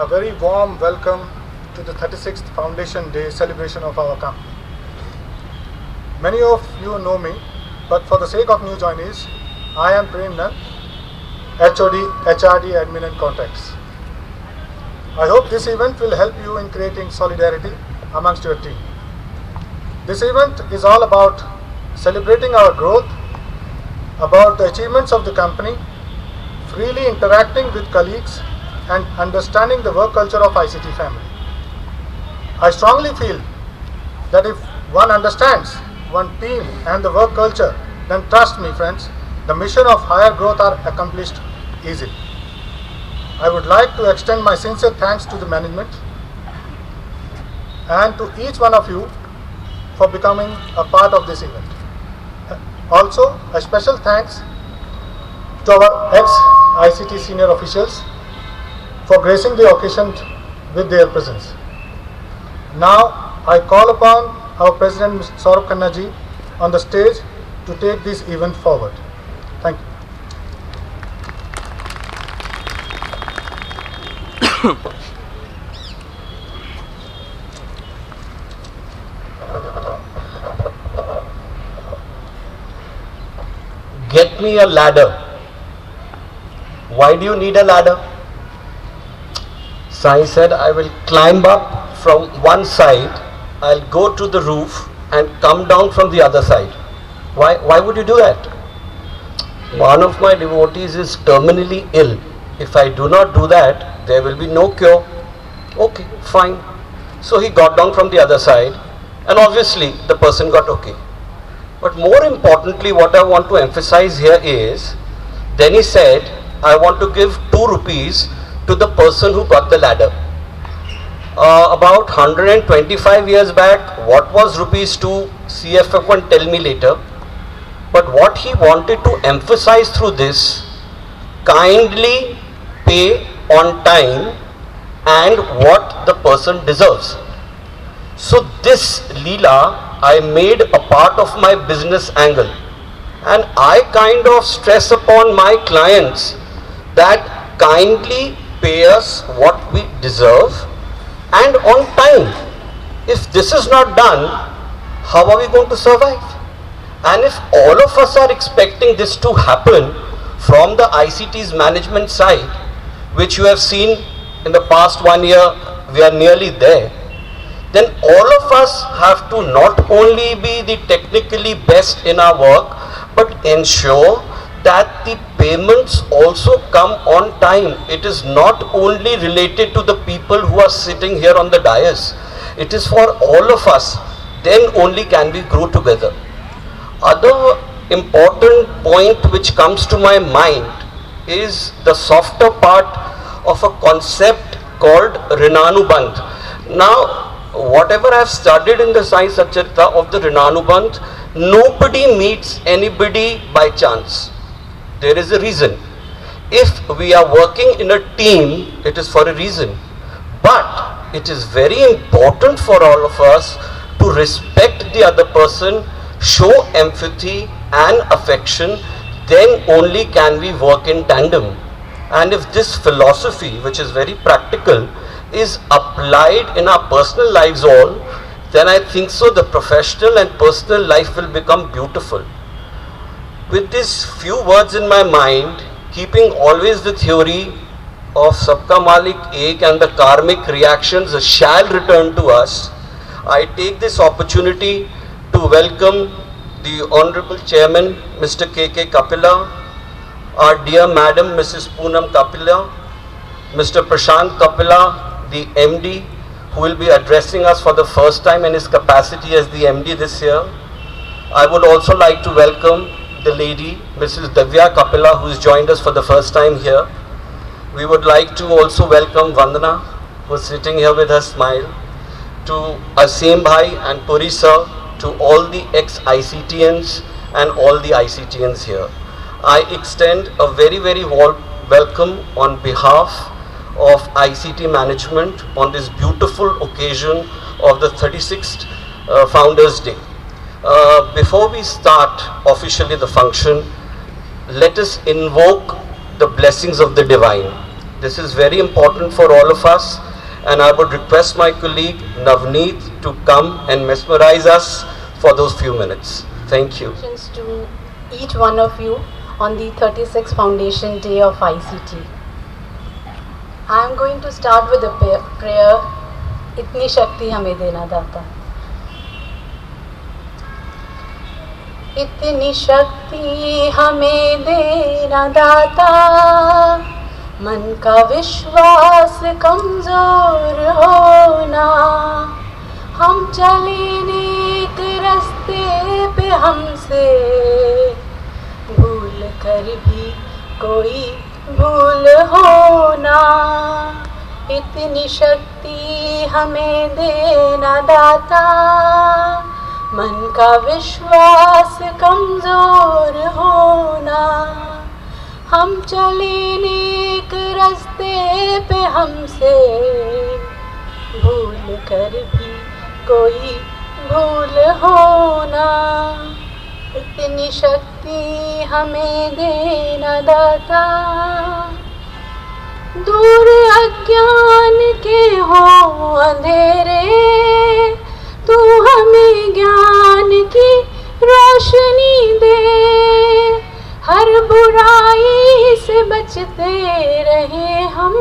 A very warm welcome to the 36th Foundation Day celebration of our company. Many of you know me, but for the sake of new joinees, I am Prem Nand, HOD, HRD Admin and Contacts. I hope this event will help you in creating solidarity amongst your team. This event is all about celebrating our growth, about the achievements of the company, freely interacting with colleagues and understanding the work culture of ICT family. I strongly feel that if one understands one team and the work culture, then trust me friends, the mission of higher growth are accomplished easily. I would like to extend my sincere thanks to the management and to each one of you for becoming a part of this event. Also, a special thanks to our ex-ICT senior officials for gracing the occasion with their presence. Now, I call upon our President, Mr. Saurabh Khanna ji, on the stage to take this event forward. Thank you. Get me a ladder. Why do you need a ladder? Sai said, I will climb up from one side, I'll go to the roof and come down from the other side. Why would you do that? One of my devotees is terminally ill. If I do not do that, there will be no cure. Okay, fine. So he got down from the other side, and obviously the person got okay. But more importantly, what I want to emphasize here is, then he said, I want to give 2 rupees to the person who got the ladder. About 125 years back, what was rupees 2? CFF can tell me later. But what he wanted to emphasize through this, kindly pay on time and what the person deserves. So this Leela, I made a part of my business angle, and I kind of stress upon my clients that kindly pay us what we deserve and on time. If this is not done, how are we going to survive? And if all of us are expecting this to happen from the ICT's management side, which you have seen in the past 1 year, we are nearly there, then all of us have to not only be the technically best in our work, but ensure that the payments also come on time. It is not only related to the people who are sitting here on the dais. It is for all of us. Then only can we grow together. Other important point which comes to my mind is the softer part of a concept called Rinanubandh. Now, whatever I have studied in the Sai Satcharita of the Rinanubandh, nobody meets anybody by chance. There is a reason. If we are working in a team, it is for a reason. But it is very important for all of us to respect the other person, show empathy and affection, then only can we work in tandem. And if this philosophy, which is very practical, is applied in our personal lives all, then I think so the professional and personal life will become beautiful. With these few words in my mind, keeping always the theory of Sabka Malik Ek and the karmic reactions shall return to us, I take this opportunity to welcome the Honorable Chairman, Mr. K.K. Kapila, our dear Madam, Mrs. Poonam Kapila, Mr. Prashant Kapila, the MD, who will be addressing us for the first time in his capacity as the MD this year. I would also like to welcome the lady, Mrs. Davya Kapila, who has joined us for the first time here. We would like to also welcome Vandana, who is sitting here with her smile, to Asim Bhai and Puri sir, to all the ex-ICTians and all the ICTians here. I extend a very, very warm welcome on behalf of ICT management on this beautiful occasion of the 36th Founders Day. Before we start officially the function, let us invoke the blessings of the Divine. This is very important for all of us, and I would request my colleague Navneet to come and mesmerize us for those few minutes. Thank you. To each one of you on the 36th Foundation Day of ICT. I am going to start with a prayer, Itni Shakti Hame Dena Data. Itni Shakti Hame Dena Data, मन का विश्वास कमजोर होना, हम चले नेक रास्ते पे हमसे भूल कोई भूल हो ना, इतनी शक्ति हमें देना दाता, मन का विश्वास कमजोर होना। हम चले नेक रास्ते पे, हमसे भूल कर भी कोई भूल होना, इतनी शक्ति हमें देना दाता। दूर अज्ञान के हो अंधेरे, तू हमें ज्ञान की रोशनी दे, हर बुराई से बचते रहे हम,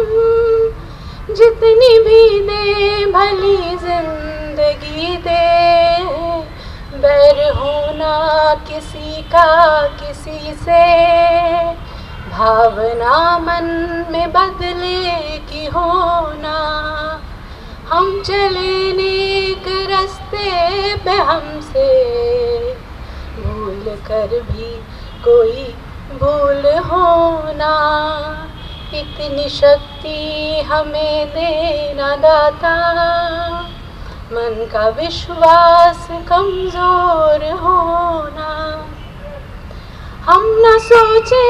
जितनी भी दे भली जिंदगी दे। बैर होना किसी का किसी से, भावना मन में बदले की होना। हम चले नेक रास्ते पे, हमसे भूल कर भी कोई भूल होना, इतनी शक्ति हमें देना दाता, मन का विश्वास कमजोर होना। हम न सोचे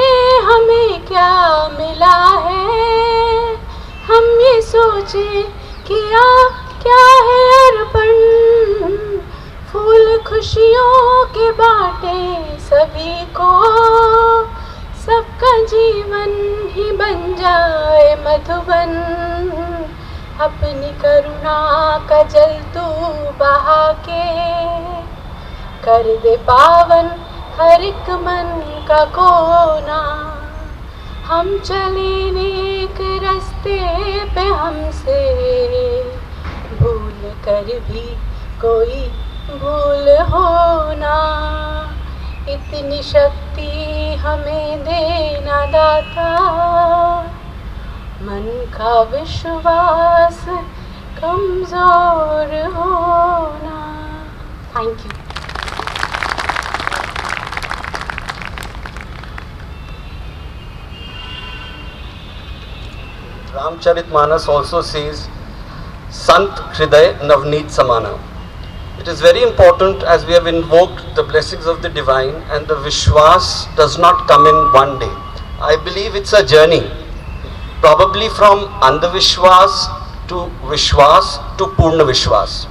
हमें क्या मिला है, हम ये सोचे किया क्या है अर्पण। फूल खुशियों के बाटे सभी को, सबका जीवन ही बन जाए मधुबन। अपनी करुणा का जल तू बहा के, कर दे पावन हर एक मन का कोना। हम चले नेक रास्ते पे, हमसे भूल कर भी कोई भूल होना, इतनी शक्ति हमें देना दाता, मन का विश्वास कमजोर होना। Thank you. Ramcharitmanas also says, Sant Hriday Navneet Samana. It is very important, as we have invoked the blessings of the divine, and the Vishwas does not come in one day. I believe it's a journey, probably from Andhavishwas to Vishwas to Purna Vishwas.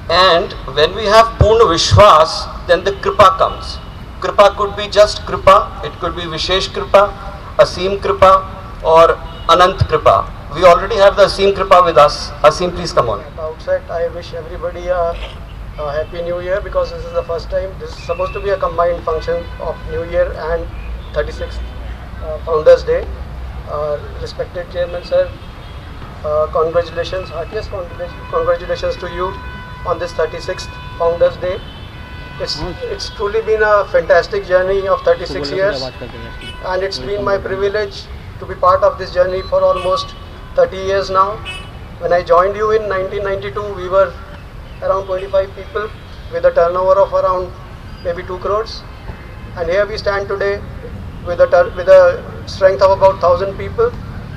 And when we have Purna Vishwas, then the Kripa comes. Kripa could be just Kripa, it could be Vishesh Kripa, Aseem Kripa, or Anant Kripa. We already have the Aseem Kripa with us. Aseem, please come on. At the outset, I wish everybody a happy new year, because this is the first time. This is supposed to be a combined function of New Year and 36th Founders Day. Respected Chairman Sir, congratulations, heartiest congratulations to you on this 36th Founders Day. It's truly been a fantastic journey of 36 years, and it's been my privilege to be part of this journey for almost 30 years now. When I joined you in 1992, we were around 25 people with a turnover of around maybe 2 crores. And here we stand today with a strength of about 1,000 people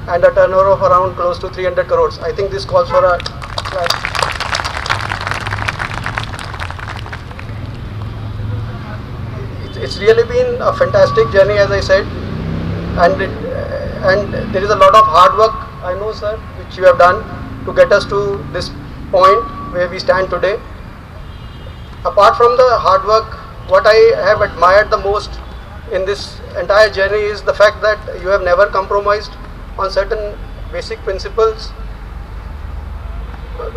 and a turnover of around close to 300 crores. I think this calls for a clap. It's really been a fantastic journey, as I said, and there is a lot of hard work, I know, sir, which you have done to get us to this point where we stand today. Apart from the hard work, what I have admired the most in this entire journey is the fact that you have never compromised on certain basic principles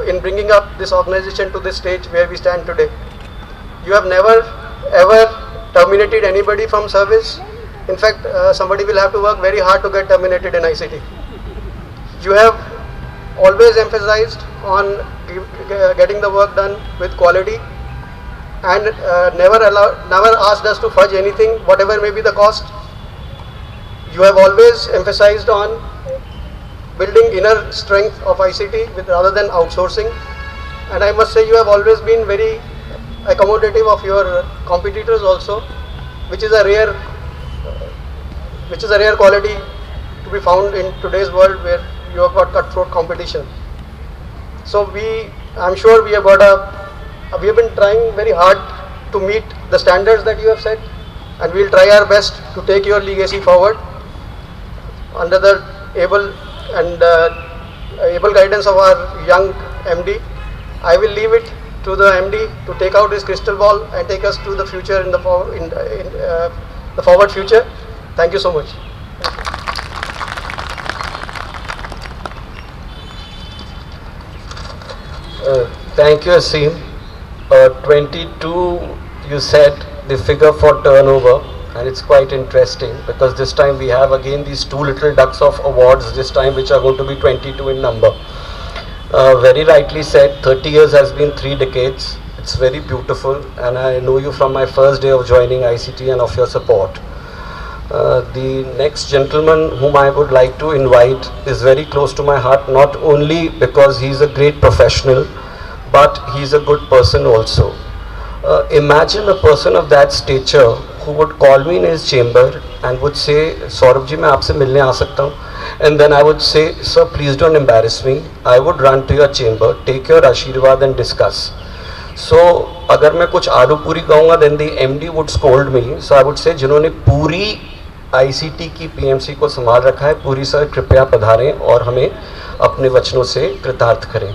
in bringing up this organization to this stage where we stand today. You have never ever terminated anybody from service. In fact, somebody will have to work very hard to get terminated in ICT. You have always emphasized on getting the work done with quality, and never asked us to fudge anything, whatever may be the cost. You have always emphasized on building inner strength of ICT rather than outsourcing, and I must say you have always been very accommodative of your competitors also, which is a rare which is a rare quality to be found in today's world where you have got cutthroat competition. So I'm sure we have been trying very hard to meet the standards that you have set, and we'll try our best to take your legacy forward under the able guidance of our young MD. I will leave it to the MD to take out his crystal ball and take us to the future in the forward future. Thank you so much. Thank you, Asim. 22, you said the figure for turnover, and it's quite interesting because this time we have again these two little ducks of awards this time, which are going to be 22 in number. Very rightly said, 30 years has been 3 decades. It's very beautiful, and I know you from my first day of joining ICT and of your support. The next gentleman whom I would like to invite is very close to my heart, not only because he's a great professional, but he's a good person also. Imagine a person of that stature who would call me in his chamber and would say, Saurabh ji, मैं आपसे मिलने आ सकता हूँ? And then I would say, sir, please don't embarrass me. I would run to your chamber, take your Ashirwad and discuss. So, अगर मैं कुछ आलू पूरी कहूँगा, then the MD would scold me. So I would say, जिन्होंने पूरी ICT की PMC को संभाल रखा है, पूरी सर कृपया पधारें और हमें अपने वचनों से कृतार्थ करें.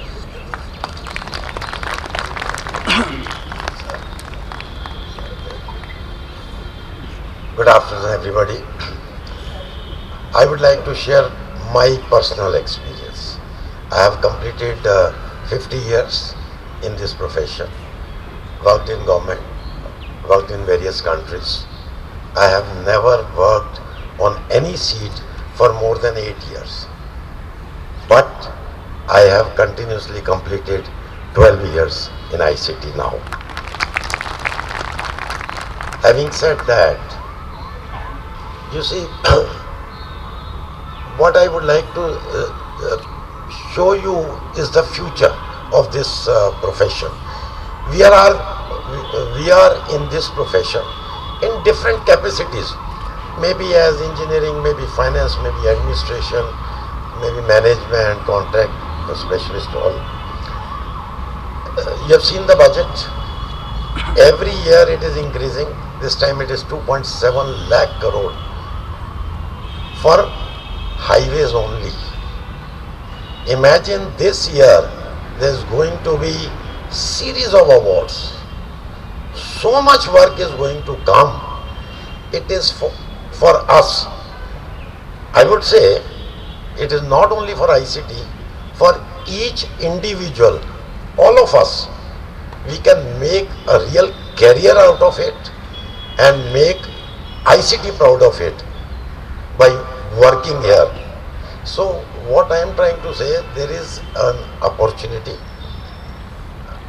Good afternoon, everybody. I would like to share my personal experience. I have completed 50 years in this profession, worked in government, worked in various countries. I have never worked on any seat for more than 8 years. But I have continuously completed 12 years in ICT now. Having said that, you see, what I would like to show you is the future of this profession. We are in this profession in different capacities, maybe as engineering, maybe finance, maybe administration, maybe management, contract specialist, all. You have seen the budget. Every year it is increasing. This time it is 2.7 lakh crore for highways only. Imagine this year there is going to be series of awards. So much work is going to come. It is for us. I would say it is not only for ICT, for each individual, all of us. We can make a real career out of it and make ICT proud of it by working here. So what I am trying to say, there is an opportunity.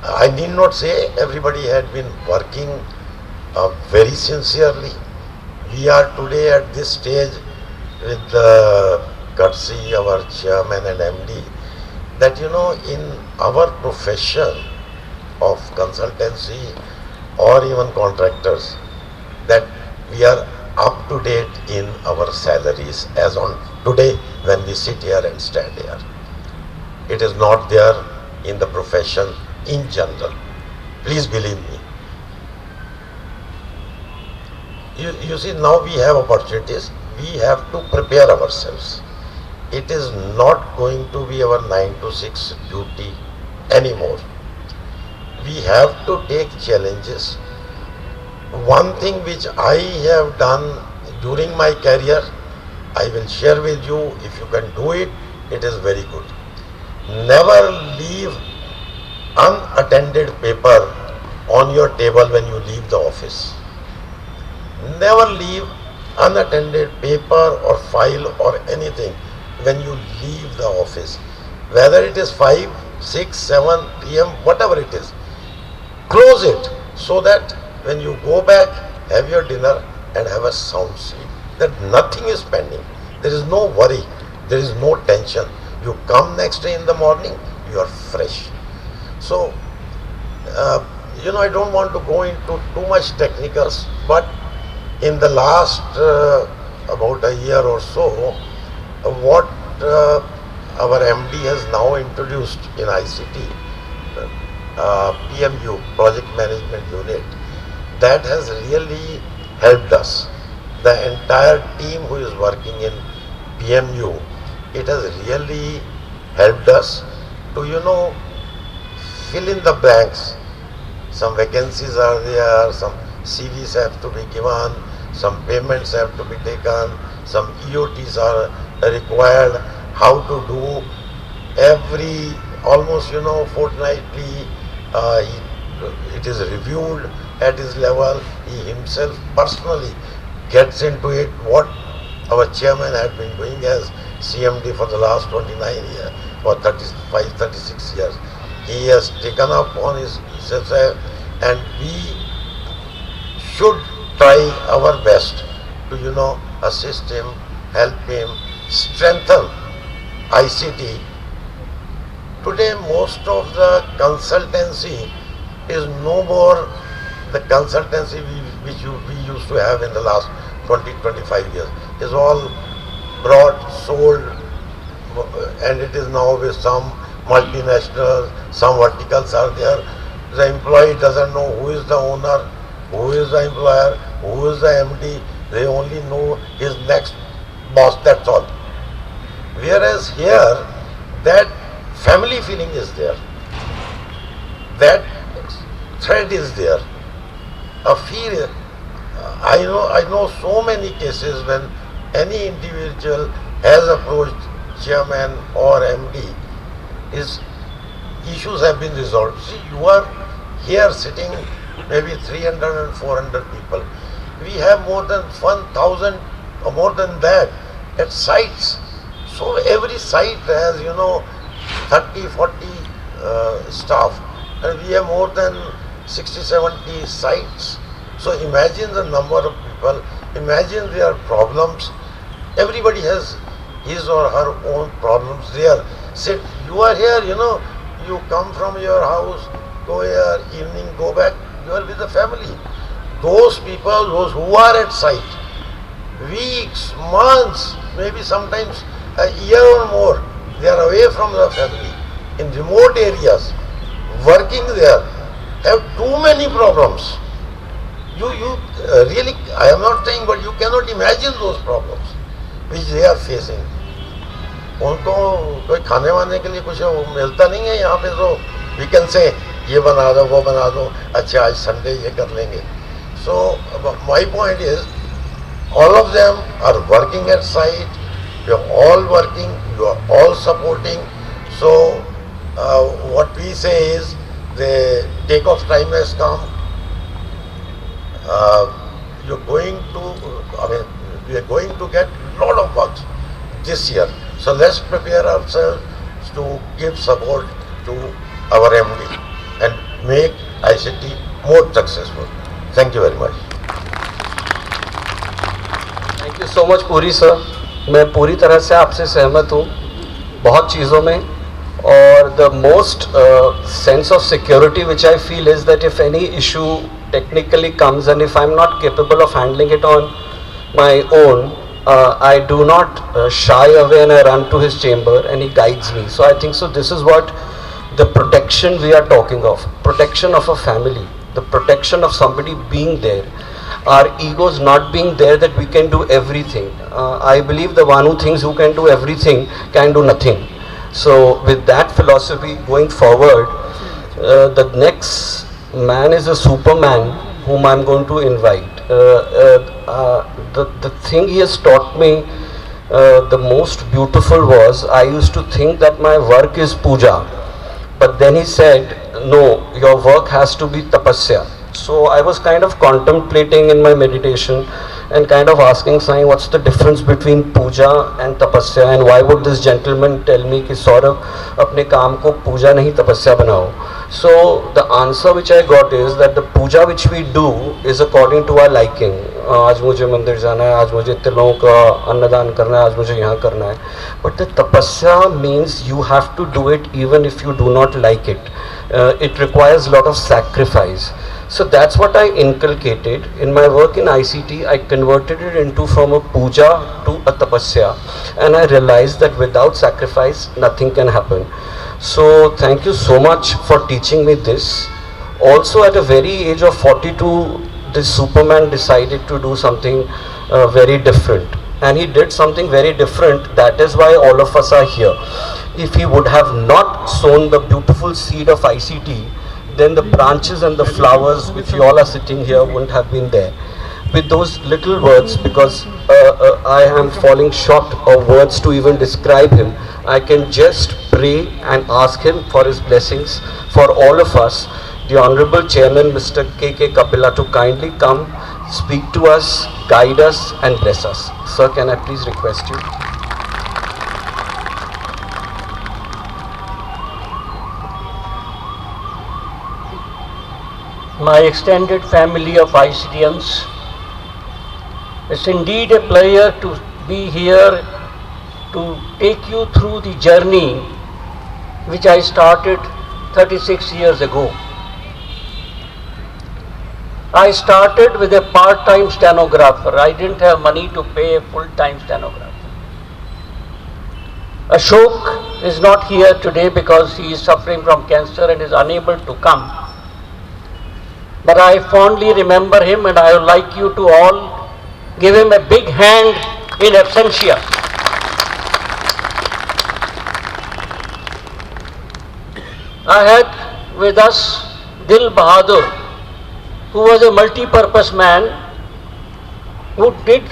I need not say everybody had been working very sincerely. We are today at this stage with the courtesy of our chairman and MD, that in our profession of consultancy or even contractors, that we are up to date in our salaries as on today when we sit here and stand here. It is not there in the profession in general. Please believe me. You see, now we have opportunities. We have to prepare ourselves. It is not going to be our 9 to 6 duty anymore. We have to take challenges. One thing which I have done during my career, I will share with you. If you can do it, it is very good. Never leave unattended paper on your table when you leave the office. Never leave unattended paper or file or anything when you leave the office. Whether it is 5, 6, 7 p.m., whatever it is. Close it so that when you go back, have your dinner and have a sound sleep. That nothing is pending. There is no worry. There is no tension. You come next day in the morning, you are fresh. So, I don't want to go into too much technicals, but in the last about a year or so, what our MD has now introduced in ICT, PMU, Project Management Unit, that has really helped us. The entire team who is working in PMU, it has really helped us to, fill in the blanks. Some vacancies are there, some CVs have to be given, some payments have to be taken, some EOTs are required, how to do every, almost, fortnightly, it is reviewed at his level. He himself personally gets into it, what our chairman had been doing as CMD for the last 29 years, or 35, 36 years. He has taken up on himself, and we should try our best to, assist him, help him, strengthen ICT. Today, most of the consultancy is no more the consultancy which we used to have in the last 20-25 years. It's all brought, sold, and it is now with some multinationals, some verticals are there. The employee doesn't know who is the owner, who is the employer, who is the MD. They only know his next boss, that's all. Whereas here, that family feeling is there. That thread is there. A feel. I know so many cases when any individual has approached chairman or MD, his issues have been resolved. See, you are here sitting maybe 300 and 400 people. We have more than 1,000 or more than that at sites. So every site has, 30, 40 staff, and we have more than 60, 70 sites. So imagine the number of people, imagine their problems. Everybody has his or her own problems there. Sit, you are here, you come from your house, go here, evening, go back, you are with the family. Those people, those who are at site, weeks, months, maybe sometimes a year or more, they are away from the family, in remote areas, working there, have too many problems. You really, I am not saying, but you cannot imagine those problems which they are facing. उनको कोई खाने वाने के लिए कुछ मिलता नहीं है यहाँ पे, तो we can say ये बना दो, वो बना दो, अच्छा आज संडे ये कर लेंगे. So my point is, all of them are working at site, you are all working, you are all supporting. So what we say is, the take-off time has come. We are going to get a lot of work this year. So let's prepare ourselves to give support to our MD and make ICT more successful. Thank you very much. Thank you so much Puri sir. मैं पूरी तरह से आपसे सहमत हूँ बहुत चीज़ों में, और the most sense of security which I feel is that if any issue technically comes and if I'm not capable of handling it on my own, I do not shy away and I run to his chamber and he guides me. So I think so this is what the protection we are talking of, protection of a family, the protection of somebody being there, our egos not being there that we can do everything. I believe the one who thinks who can do everything can do nothing. So with that philosophy going forward, the next man is a superman whom I'm going to invite. The thing he has taught me the most beautiful was, I used to think that my work is puja, but then he said, no, your work has to be tapasya. So I was kind of contemplating in my meditation and kind of asking Sai, what's the difference between puja and tapasya, and why would this gentleman tell me कि सौरभ अपने काम को पूजा नहीं तपस्या बनाओ. So the answer which I got is that the puja which we do is according to our liking. आज मुझे मंदिर जाना है, आज मुझे इतने लोगों का अन्नदान करना है, आज मुझे यहाँ करना है. But the tapasya means you have to do it even if you do not like it. It requires a lot of sacrifice. So that's what I inculcated. In my work in ICT, I converted it into from a puja to a tapasya, and I realized that without sacrifice, nothing can happen. So thank you so much for teaching me this. Also at a very age of 42, this Superman decided to do something very different. And he did something very different. That is why all of us are here. If he would have not sown the beautiful seed of ICT, then the branches and the flowers which you all are sitting here wouldn't have been there. With those little words, because I am falling short of words to even describe him, I can just pray and ask him for his blessings for all of us. The Honorable Chairman, Mr. K.K. Kapila, to kindly come, speak to us, guide us and bless us. Sir, can I please request you? My extended family of ICTians, it's indeed a pleasure to be here to take you through the journey which I started 36 years ago. I started with a part-time stenographer. I didn't have money to pay a full-time stenographer. Ashok is not here today because he is suffering from cancer and is unable to come. But I fondly remember him, and I would like you to all give him a big hand in absentia. I had with us Dil Bahadur, who was a multi-purpose man who did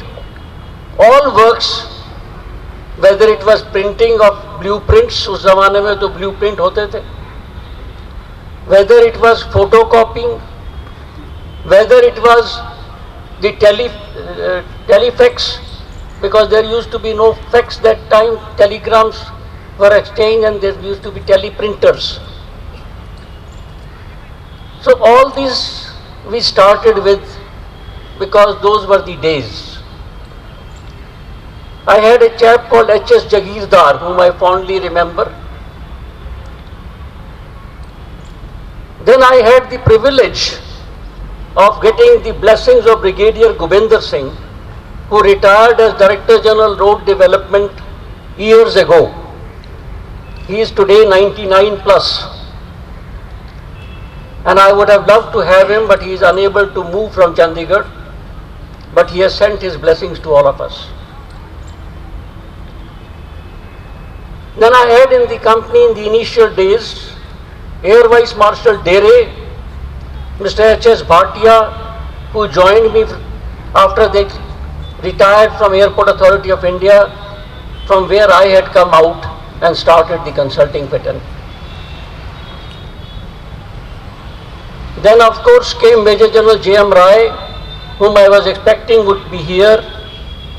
all works, whether it was printing of blueprints, उस ज़माने में तो blueprint होते थे, whether it was photocopying, whether it was the telefax, because there used to be no fax that time, telegrams were exchanged and there used to be teleprinters. So all these we started with because those were the days. I had a chap called H.S. Jagirdar, whom I fondly remember. Then I had the privilege of getting the blessings of Brigadier Gobinder Singh, who retired as Director General Road Development years ago. He is today 99 plus. And I would have loved to have him, but he is unable to move from Chandigarh. But he has sent his blessings to all of us. Then I had in the company in the initial days, Air Vice Marshal Dere, Mr. H.S. Bhatia, who joined me after they retired from Airport Authority of India, from where I had come out and started the consulting fraternity. Then of course came Major General J.M. Rai, whom I was expecting would be here,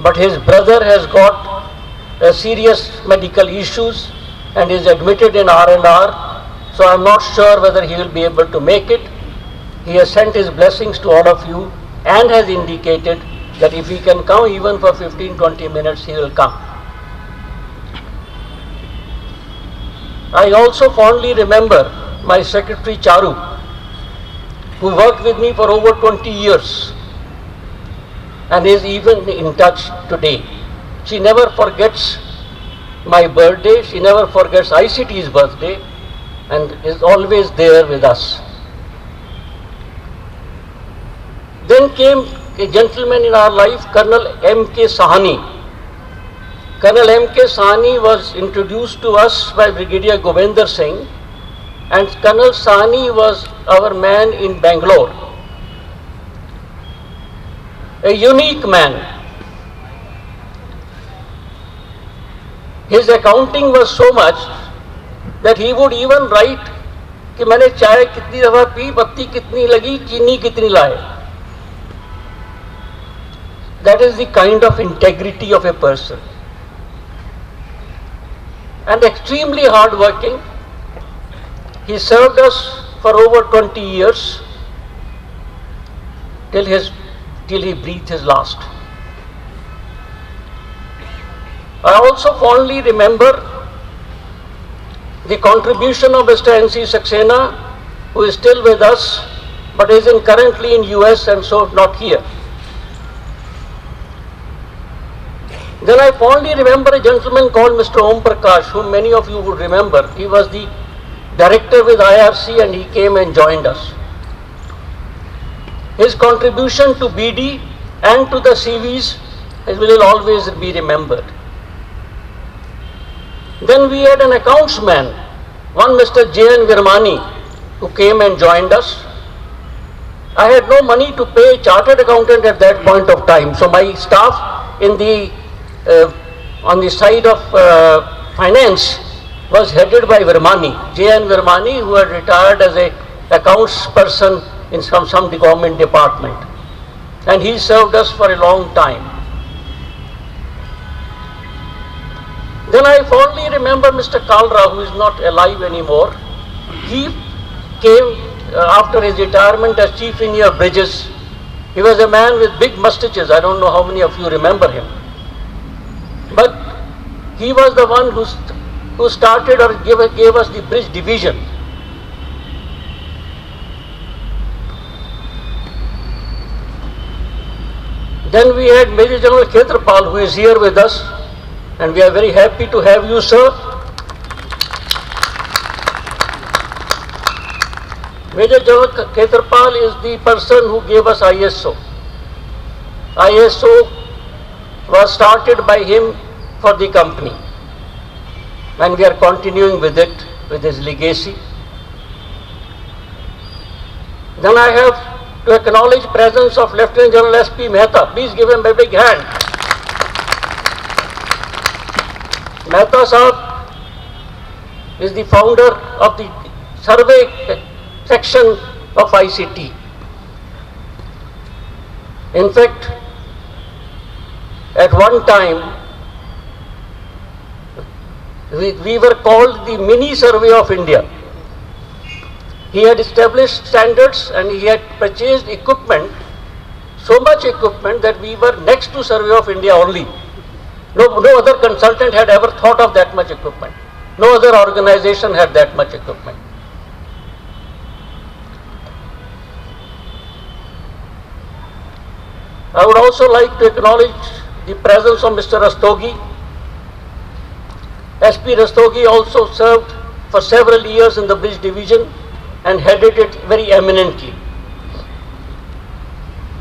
but his brother has got serious medical issues and is admitted in R&R, so I am not sure whether he will be able to make it. He has sent his blessings to all of you and has indicated that if he can come even for 15-20 minutes, he will come. I also fondly remember my secretary Charu, who worked with me for over 20 years and is even in touch today. She never forgets my birthday, she never forgets ICT's birthday, and is always there with us. Then came a gentleman in our life, Colonel M.K. Sahani. Colonel M.K. Sahani was introduced to us by Brigadier Gobinder Singh, and Colonel Sahani was our man in Bangalore. A unique man. His accounting was so much that he would even write कि मैंने चाय कितनी दफा P, पत्ती कितनी लगी, चीनी कितनी लाए. That is the kind of integrity of a person. And extremely hard-working. He served us for over 20 years till he breathed his last. I also fondly remember the contribution of Mr. N.C. Saxena, who is still with us, but is currently in US and so not here. Then I fondly remember a gentleman called Mr. Om Prakash, whom many of you would remember. He was the director with IRC and he came and joined us. His contribution to BD and to the CVs will always be remembered. Then we had an accountsman, one Mr. J.N. Virmani, who came and joined us. I had no money to pay a chartered accountant at that point of time, so my staff in the on the side of finance was headed by Virmani, J.N. Virmani, who had retired as a accounts person in some government department, and he served us for a long time. Then I fondly remember Mr. Kalra, who is not alive anymore. He came after his retirement as chief engineer bridges. He was a man with big mustaches. I don't know how many of you remember him. But he was the one who started or gave us the bridge division. Then we had Major General Khetrapal, who is here with us, and we are very happy to have you, sir. Major General Khetrapal is the person who gave us ISO. ISO was started by him for the company, and we are continuing with it, with his legacy. Then I have to acknowledge presence of Lieutenant General S.P. Mehta. Please give him a big hand. Mehta Sahab is the founder of the survey section of ICT. In fact, at one time, we were called the mini survey of India. He had established standards and he had purchased equipment, so much equipment that we were next to Survey of India only. No other consultant had ever thought of that much equipment. No other organization had that much equipment. I would also like to acknowledge the presence of Mr. Rastogi. SP Rastogi also served for several years in the bridge division and headed it very eminently.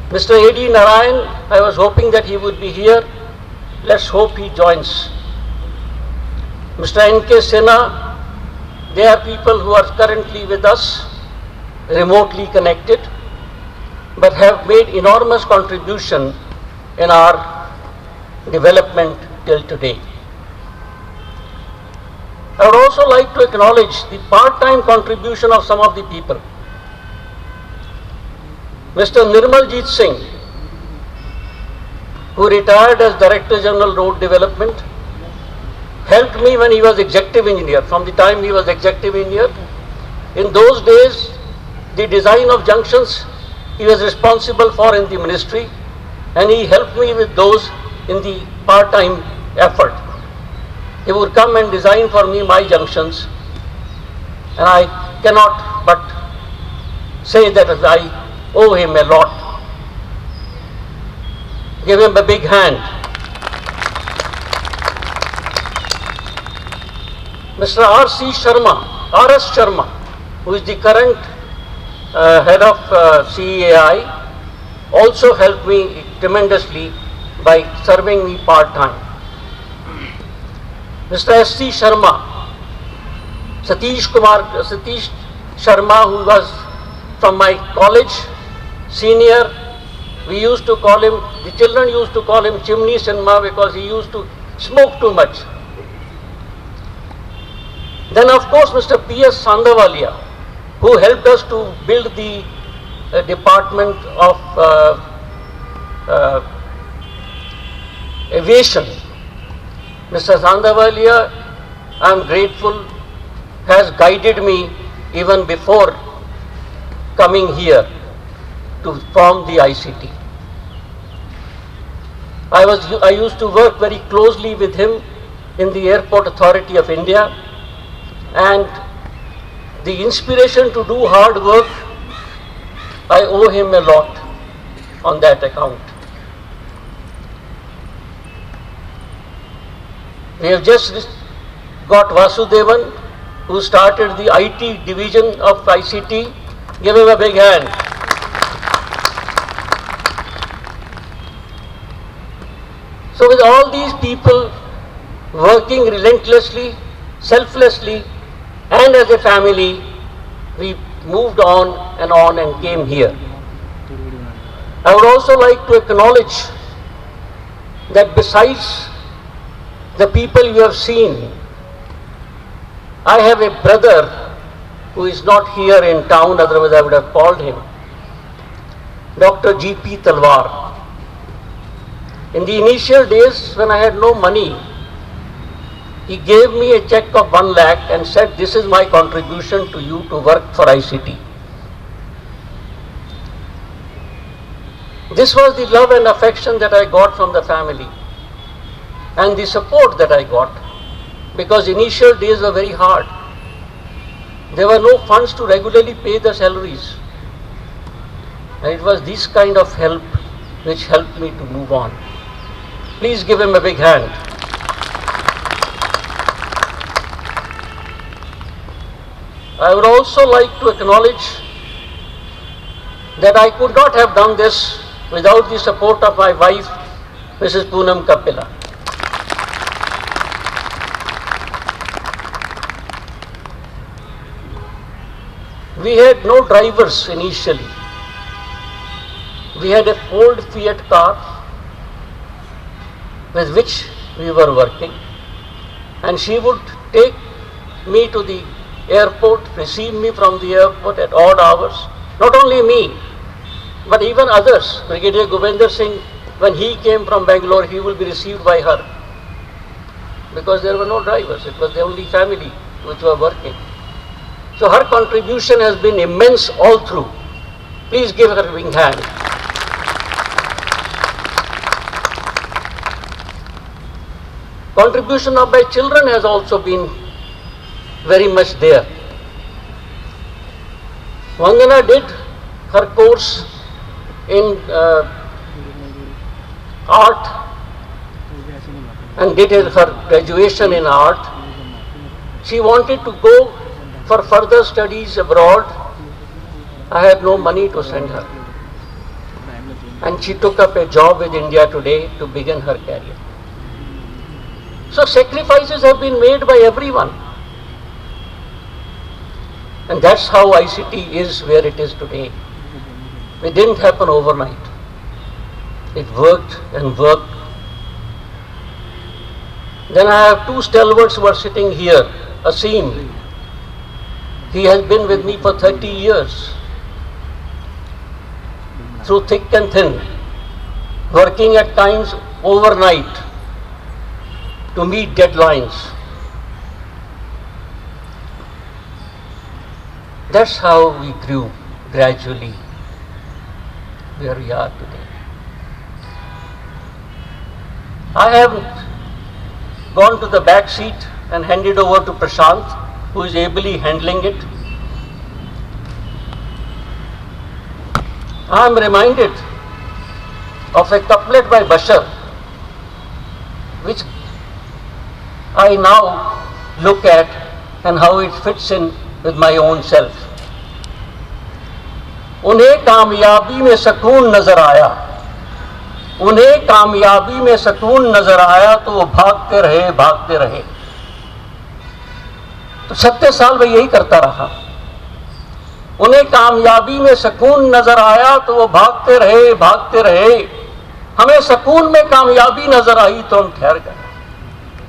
Mr. A.D. Narayan, I was hoping that he would be here. Let's hope he joins. Mr. N.K. Sinha, they are people who are currently with us, remotely connected, but have made enormous contribution in our development till today. I would also like to acknowledge the part-time contribution of some of the people. Mr. Nirmaljit Singh, who retired as Director General Road Development, helped me when he was Executive Engineer. From the time he was Executive Engineer, in those days, the design of junctions he was responsible for in the ministry, and he helped me with those in the part-time effort. He would come and design for me my junctions, and I cannot but say that I owe him a lot. Give him a big hand. Mr. R.C. Sharma, R.S. Sharma, who is the current head of CEAI, also helped me tremendously by serving me part-time. Mr. S.C. Sharma, Satish Sharma, who was from my college, senior, we used to call him, the children used to call him Chimney Sharma because he used to smoke too much. Then of course Mr. P.S. Sandavalia, who helped us to build the department of aviation. Mr. Sandavalia, I am grateful, has guided me even before coming here to form the ICT. I used to work very closely with him in the Airport Authority of India, and the inspiration to do hard work I owe him a lot on that account. We have just got Vasudevan, who started the IT division of ICT. Give him a big hand. So with all these people working relentlessly, selflessly, and as a family, we moved on and came here. I would also like to acknowledge that besides the people you have seen, I have a brother who is not here in town, otherwise I would have called him, Dr. G.P. Talwar. In the initial days when I had no money, he gave me a check of 1 lakh and said, this is my contribution to you to work for ICT. This was the love and affection that I got from the family and the support that I got, because initial days were very hard. There were no funds to regularly pay the salaries. And it was this kind of help which helped me to move on. Please give him a big hand. I would also like to acknowledge that I could not have done this without the support of my wife, Mrs. Poonam Kapila. We had no drivers initially. We had an old Fiat car with which we were working, and she would take me to the airport, receive me from the airport at odd hours. Not only me, but even others. Brigadier Govinder Singh, when he came from Bangalore, he will be received by her, because there were no drivers. It was the only family which were working. So her contribution has been immense all through. Please give her a big hand. Contribution of my children has also been very much there. Vandana did her course in art and did her graduation in art. She wanted to go for further studies abroad. I had no money to send her, and she took up a job with India Today to begin her career. So sacrifices have been made by everyone, and that's how ICT is where it is today. It didn't happen overnight. It worked and worked. Then I have two stalwarts who are sitting here. Asim, he has been with me for 30 years, through thick and thin, working at times overnight to meet deadlines. That's how we grew gradually where we are today. I have gone to the back seat and handed over to Prashant, who is ably handling it. I am reminded of a couplet by Bashar, which I now look at and how it fits in with my own self. उन्हें कामयाबी में सुकून नजर आया, उन्हें कामयाबी में सुकून नजर आया तो वो भागते रहे। तो 36 साल में यही करता रहा। उन्हें कामयाबी में सुकून नजर आया तो वो भागते रहे। हमें सुकून में कामयाबी नजर आई तो हम ठहर गए।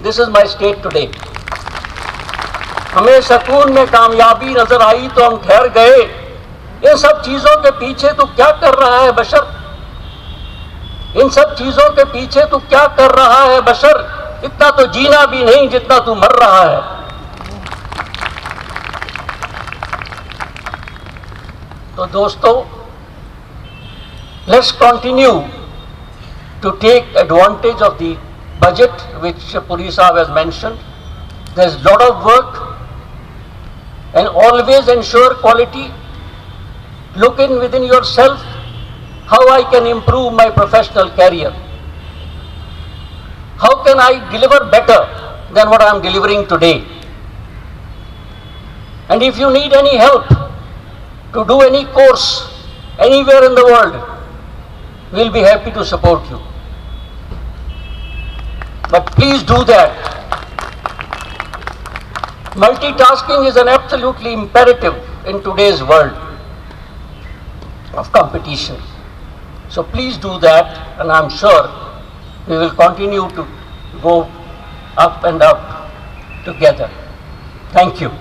This is my state today. हमें सुकून में कामयाबी नजर आई तो हम ठहर गए। इन सब चीजों के पीछे तू क्या कर रहा है बशर? इन सब चीजों के पीछे तू क्या कर रहा है बशर? इतना तो जीना भी नहीं जितना तू मर रहा है। तो दोस्तों, let's continue to take advantage of the budget which Puri Sahib has mentioned. There's a lot of work, and always ensure quality. look in within yourself how I can improve my professional career. How can I deliver better than what I am delivering today? And if you need any help to do any course anywhere in the world, we'll be happy to support you. But please do that. Multitasking is an absolutely imperative in today's world of competition. So please do that, and I'm sure we will continue to go up and up together. Thank you.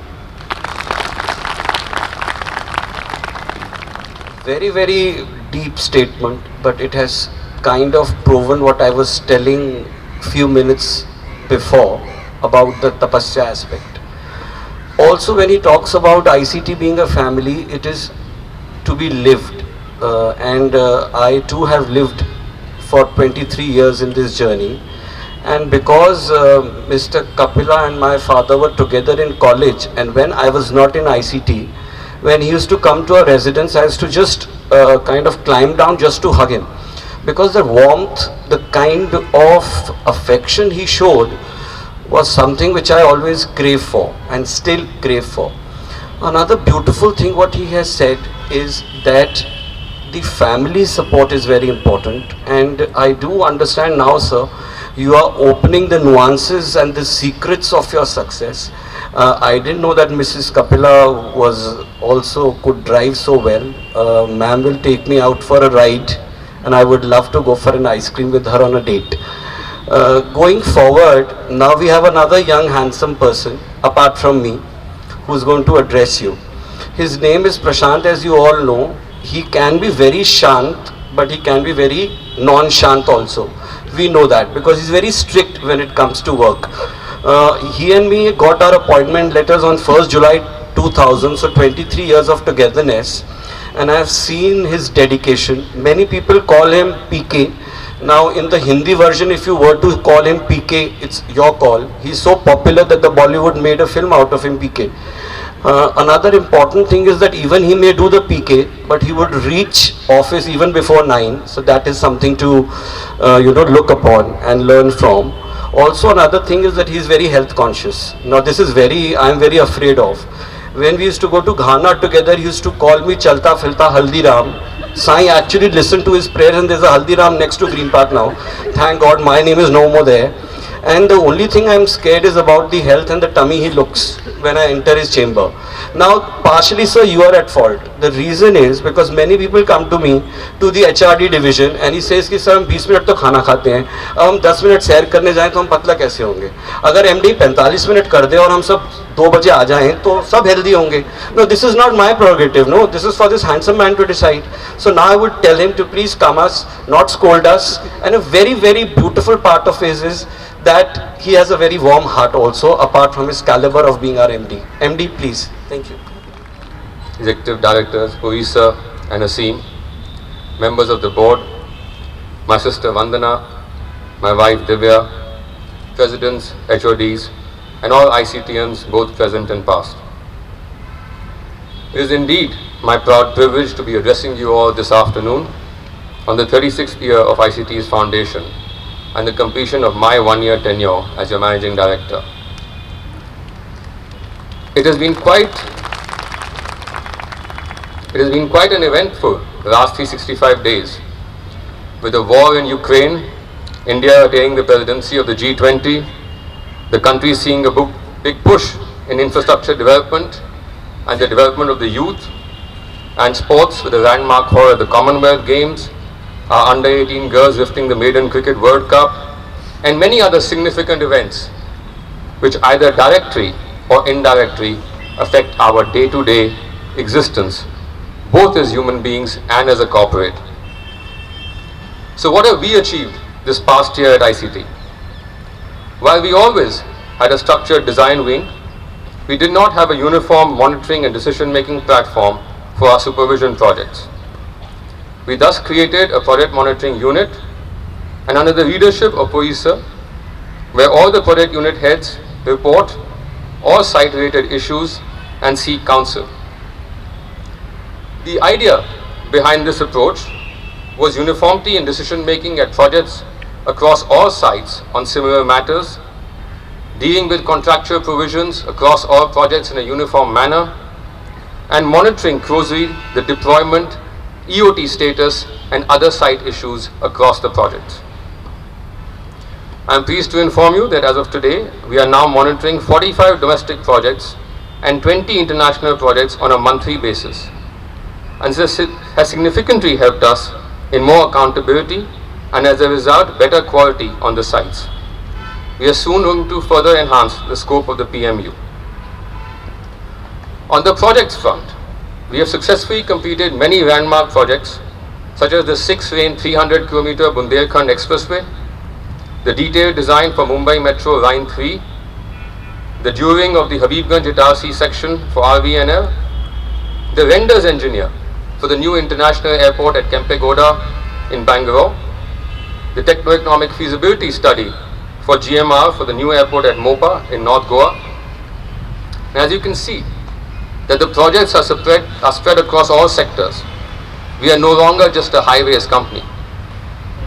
Very, very deep statement, but it has kind of proven what I was telling few minutes before about the tapasya aspect. Also, when he talks about ICT being a family, it is to be lived, and I too have lived for 23 years in this journey. And because Mr. Kapila and my father were together in college, and when I was not in ICT, when he used to come to our residence, I used to just kind of climb down just to hug him, because the warmth, the kind of affection he showed was something which I always crave for and still crave for. Another beautiful thing what he has said is that the family support is very important, and I do understand now, sir, you are opening the nuances and the secrets of your success. I didn't know that Mrs. Kapila was also could drive so well. Ma'am will take me out for a ride, and I would love to go for an ice cream with her on a date. Going forward, now we have another young handsome person apart from me who's going to address you. His name is Prashant, as you all know. He can be very shant, but he can be very non-shant also. We know that because he's very strict when it comes to work. He and me got our appointment letters on 1st July 2000, so 23 years of togetherness, and I have seen his dedication. Many people call him PK. Now in the Hindi version, if you were to call him PK, it's your call. He's so popular that the Bollywood made a film out of him, PK. Another important thing is that even he may do the PK, but he would reach office even before 9. So that is something to look upon and learn from. Also another thing is that he is very health conscious. Now this is I am very afraid of. When we used to go to Ghana together, he used to call me Chalta Filta Haldiram. Sai actually listened to his prayers, and there's a Haldiram next to Green Park now. Thank God my name is no more there. And the only thing I'm scared is about the health and the tummy he looks when I enter his chamber. Now, partially, sir, you are at fault. The reason is because many people come to me, to the HRD division, and he says कि sir हम 20 minute तो खाना खाते हैं, अब हम 10 minute सैर करने जाएं तो हम पतला कैसे होंगे? अगर MD 45 मिनट कर दे और हम सब 2 बजे आ जाएं तो सब healthy होंगे. No, this is not my prerogative. No, this is for this handsome man to decide. So now I would tell him to please calm us, not scold us. And a very, very beautiful part of his is that he has a very warm heart also, apart from his caliber of being our MD. MD, please. Thank you. Executive Directors, Puisa and Asim, members of the board, my sister Vandana, my wife Divya, presidents, HODs, and all ICTians, both present and past. It is indeed my proud privilege to be addressing you all this afternoon on the 36th year of ICT's foundation and the completion of my 1-year tenure as your Managing Director. It has been quite an eventful last 365 days, with the war in Ukraine, India attaining the presidency of the G20, the country seeing a big push in infrastructure development and the development of the youth, and sports with the landmark horror at the Commonwealth Games, our under-18 girls lifting the Maiden Cricket World Cup, and many other significant events which either directly or indirectly affect our day-to-day existence, both as human beings and as a corporate. So what have we achieved this past year at ICT? While we always had a structured design wing, we did not have a uniform monitoring and decision-making platform for our supervision projects. We thus created a project monitoring unit, and under the leadership of Puisa, where all the project unit heads report all site-related issues and seek counsel. The idea behind this approach was uniformity in decision making at projects across all sites on similar matters, dealing with contractual provisions across all projects in a uniform manner, and monitoring closely the deployment, EOT status, and other site issues across the project. I am pleased to inform you that as of today, we are now monitoring 45 domestic projects and 20 international projects on a monthly basis. And this has significantly helped us in more accountability and as a result, better quality on the sites. We are soon going to further enhance the scope of the PMU. On the projects front, we have successfully completed many landmark projects such as the 6-lane 300-kilometer Bundelkhand Expressway, the detailed design for Mumbai Metro Line 3, the during of the Habibganj Itarsi section for RVNL, the renders engineer for the new international airport at Kempegowda in Bangalore, the techno-economic feasibility study for GMR for the new airport at Mopa in North Goa. And as you can see, that the projects are spread across all sectors. We are no longer just a highways company.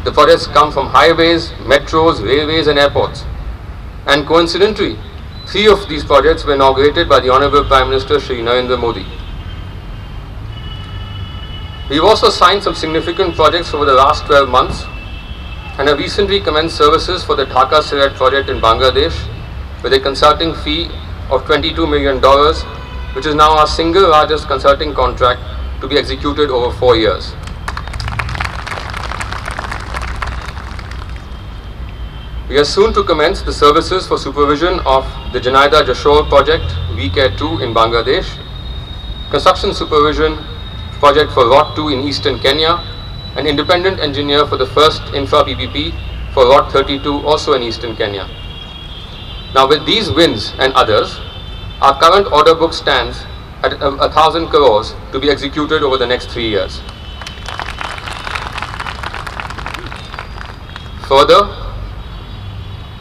The projects come from highways, metros, railways and airports. And coincidentally, 3 of these projects were inaugurated by the Honorable Prime Minister Shri Narendra Modi. We've also signed some significant projects over the last 12 months and have recently commenced services for the Dhaka-Sylhet project in Bangladesh with a consulting fee of $22 million, which is now our single largest consulting contract to be executed over 4 years. We are soon to commence the services for supervision of the Janaida Jashore project, VCare 2 in Bangladesh, construction supervision project for Lot 2 in eastern Kenya, an independent engineer for the first infra PPP for Lot 32 also in eastern Kenya. Now with these wins and others, our current order book stands at 1,000 crores to be executed over the next 3 years. Further,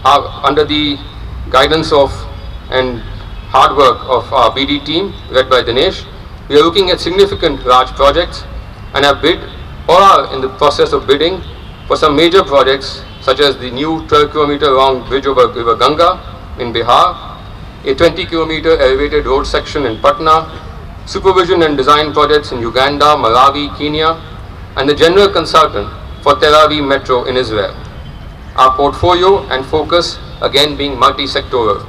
under the guidance of and hard work of our BD team led by Dinesh, we are looking at significant large projects and have bid or are in the process of bidding for some major projects such as the new 12-kilometer long bridge over River Ganga in Bihar, a 20-kilometer elevated road section in Patna, supervision and design projects in Uganda, Malawi, Kenya, and the general consultant for Tel Aviv Metro in Israel. Our portfolio and focus again being multi-sectoral.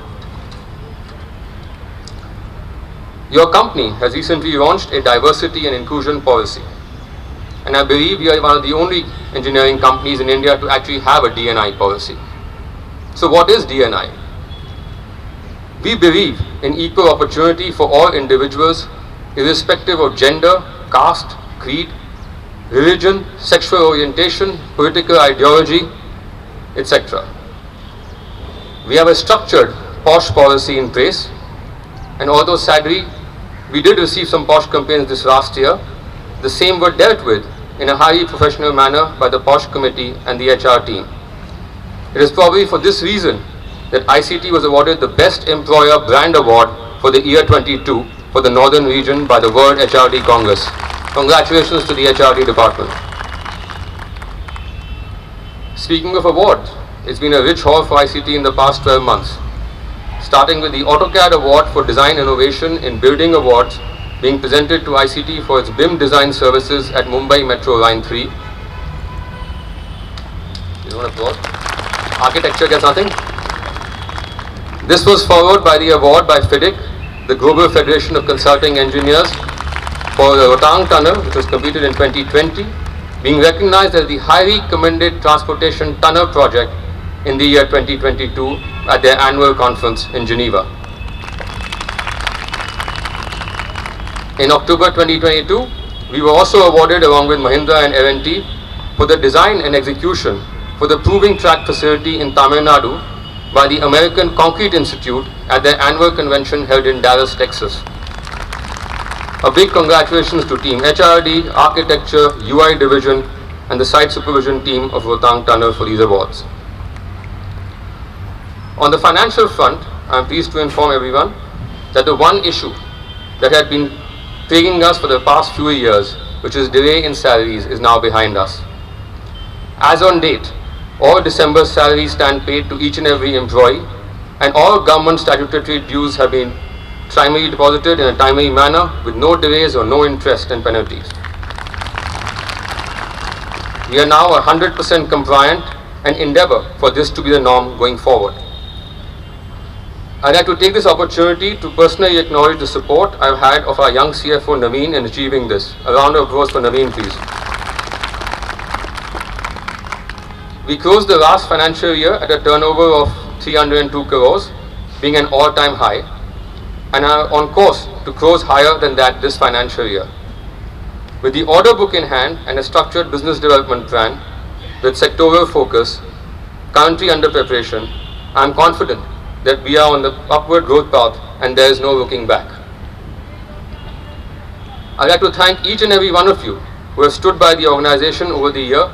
Your company has recently launched a diversity and inclusion policy, and I believe we are one of the only engineering companies in India to actually have a D&I policy. So what is D&I? We believe in equal opportunity for all individuals, irrespective of gender, caste, creed, religion, sexual orientation, political ideology, etc. We have a structured POSH policy in place, and although sadly we did receive some POSH complaints this last year, the same were dealt with in a highly professional manner by the POSH committee and the HR team. It is probably for this reason that ICT was awarded the Best Employer Brand Award for the year 22 for the Northern Region by the World HRD Congress. Congratulations to the HRD department. Speaking of awards, it's been a rich haul for ICT in the past 12 months, starting with the AutoCAD Award for Design Innovation in Building Awards being presented to ICT for its BIM design services at Mumbai Metro Line 3. You want to applause? Architecture gets nothing. This was followed by the award by FIDIC, the Global Federation of Consulting Engineers, for the Rotang Tunnel, which was completed in 2020, being recognized as the highly commended transportation tunnel project in the year 2022 at their annual conference in Geneva. In October 2022, we were also awarded along with Mahindra and L&T for the design and execution for the proving track facility in Tamil Nadu by the American Concrete Institute at their annual convention held in Dallas, Texas. A big congratulations to Team HRD, Architecture, UI Division, and the Site Supervision team of Rotang Tunnel for these awards. On the financial front, I am pleased to inform everyone that the one issue that had been plaguing us for the past few years, which is delay in salaries, is now behind us. As on date, all December salaries stand paid to each and every employee, and all government statutory dues have been timely deposited in a timely manner with no delays or no interest and penalties. We are now 100% compliant and endeavor for this to be the norm going forward. I'd like to take this opportunity to personally acknowledge the support I've had of our young CFO Naveen in achieving this. A round of applause for Naveen, please. We closed the last financial year at a turnover of 302 crores, being an all-time high, and are on course to close higher than that this financial year. With the order book in hand and a structured business development plan with sectoral focus currently under preparation, I am confident that we are on the upward growth path and there is no looking back. I'd like to thank each and every one of you who have stood by the organization over the year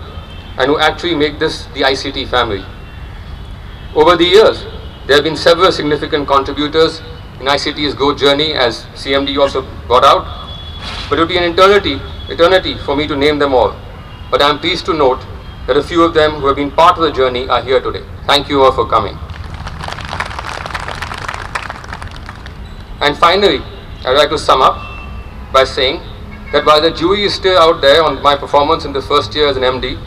and who actually make this the ICT family. Over the years, there have been several significant contributors in ICT's growth journey, as CMD also brought out, but it would be an eternity for me to name them all. But I am pleased to note that a few of them who have been part of the journey are here today. Thank you all for coming. And finally, I would like to sum up by saying that while the jury is still out there on my performance in the first year as an MD,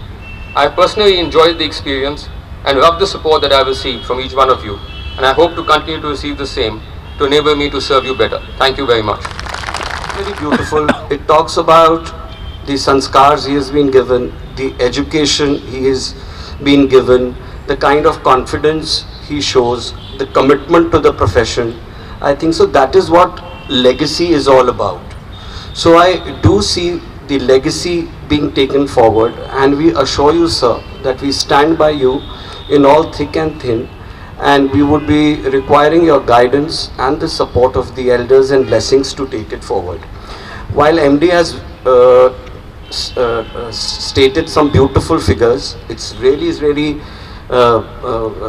I personally enjoyed the experience and love the support that I have received from each one of you, and I hope to continue to receive the same to enable me to serve you better. Thank you very much. Very beautiful. It talks about the sanskars he has been given, the education he has been given, the kind of confidence he shows, the commitment to the profession. I think so that is what legacy is all about. So I do see the legacy being taken forward, and we assure you, sir, that we stand by you in all thick and thin, and we would be requiring your guidance and the support of the elders and blessings to take it forward. While MD has stated some beautiful figures, it's really